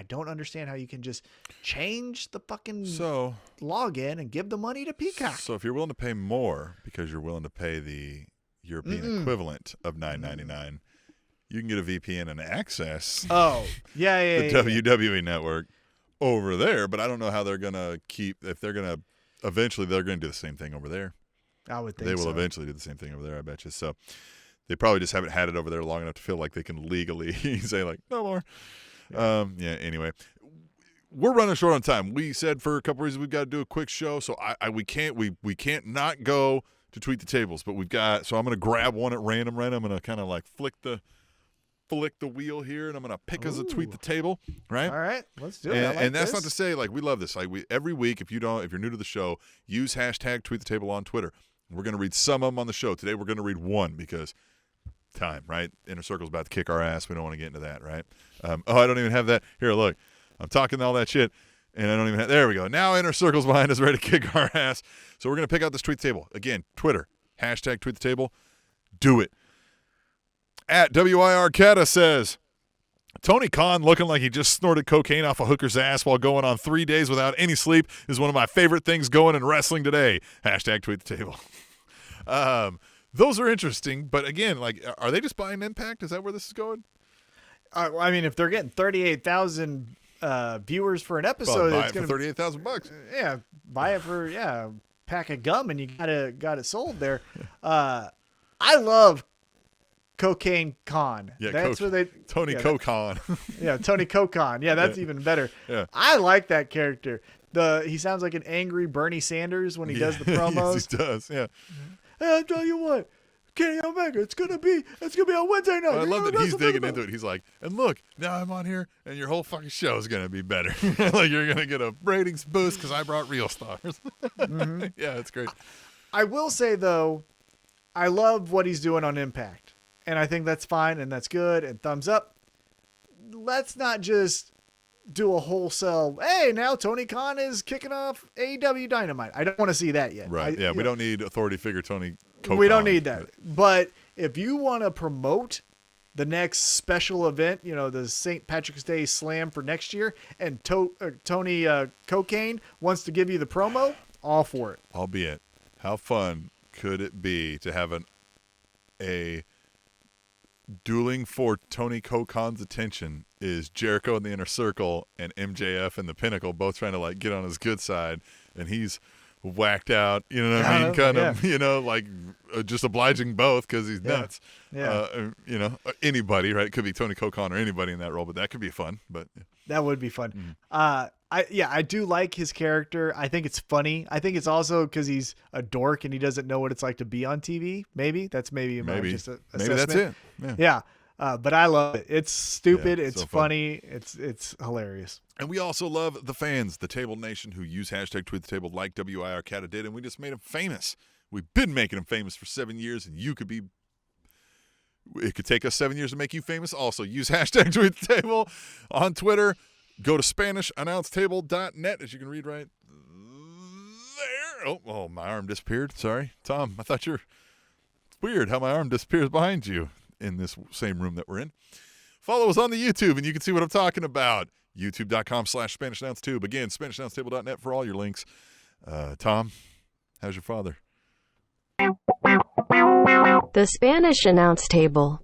don't understand how you can just change the fucking login and give the money to Peacock. So if you're willing to pay more because you're willing to pay the European equivalent of $9.99, you can get a VPN and access the WWE Network over there, but I don't know how they're going to eventually they're going to do the same thing over there. I would think they will eventually do the same thing over there, I bet you. So they probably just haven't had it over there long enough to feel like they can legally say like, no more. Anyway, we're running short on time. We said for a couple reasons we've got to do a quick show, so we can't not go to Tweet the Tables, but so I'm going to grab one at random. I'm going to kind of like flick the wheel here, and I'm gonna pick us a Tweet the Table, right? All right, let's do it. And that's not to say like we love this. Like every week, if you're new to the show, use hashtag Tweet the Table on Twitter. We're gonna read some of them on the show today. We're gonna read one because time, right? Inner Circle's about to kick our ass. We don't want to get into that, right? I don't even have that here. Look, I'm talking all that shit, and I don't even have. There we go. Now Inner Circle's behind us, ready to kick our ass. So we're gonna pick out this Tweet the Table again. Twitter hashtag Tweet the Table. Do it. At WIR Cata says, Tony Khan looking like he just snorted cocaine off a hooker's ass while going on 3 days without any sleep is one of my favorite things going in wrestling today. Hashtag Tweet the Table. Those are interesting, but again, like, are they just buying Impact? Is that where this is going? I mean, if they're getting 38,000 viewers for an episode, buy it for $38,000. Yeah, buy it for a pack of gum, and you got it sold there. I love Cocaine Con. Yeah, that's where they Tony Cocon. Yeah, Tony Cocon. Yeah, that's even better. Yeah. I like that character. He sounds like an angry Bernie Sanders when he does the promos. Yes, he does. Yeah. Hey, I'll tell you what, Kenny Omega, it's gonna be on Wednesday night. I love that he's digging into it. He's like, and look, now I'm on here, and your whole fucking show is gonna be better. Like you're gonna get a ratings boost because I brought real stars. Yeah, it's great. I will say though, I love what he's doing on Impact. And I think that's fine and that's good and thumbs up. Let's not just do a wholesale, hey, now Tony Khan is kicking off AEW Dynamite. I don't want to see that yet. Right. We don't need authority figure Tony Cocon. We don't need that. But if you want to promote the next special event, the St. Patrick's Day Slam for next year, and Tony Cocaine wants to give you the promo, all for it. Albeit, how fun could it be to have a dueling for Tony Cocon's attention is Jericho in the Inner Circle and MJF in the Pinnacle, both trying to like get on his good side, and he's whacked out. You know what I mean? Kind of, like just obliging both because he's nuts. Yeah. Anybody, right? It could be Tony Cocon or anybody in that role, but that could be fun. But that would be fun. I do like his character. I think it's funny. I think it's also because he's a dork and he doesn't know what it's like to be on TV. Maybe just maybe that's it. Yeah. But I love it. It's stupid. It's so funny. It's hilarious. And we also love the fans, the Table Nation, who use hashtag Tweet the Table like WIR Cata did, and we just made them famous We've been making them famous for 7 years, and you could be. It could take us 7 years to make you famous. Also, use hashtag TweetTheTable on Twitter. Go to SpanishAnnounceTable.net, as you can read right there. Oh, my arm disappeared. Sorry, Tom. I thought you're. It's weird how my arm disappears behind you in this same room that we're in. Follow us on the YouTube, and you can see what I'm talking about. YouTube.com/SpanishAnnounceTube. Again, SpanishAnnounceTable.net for all your links. Tom, how's your father? The Spanish Announce Table.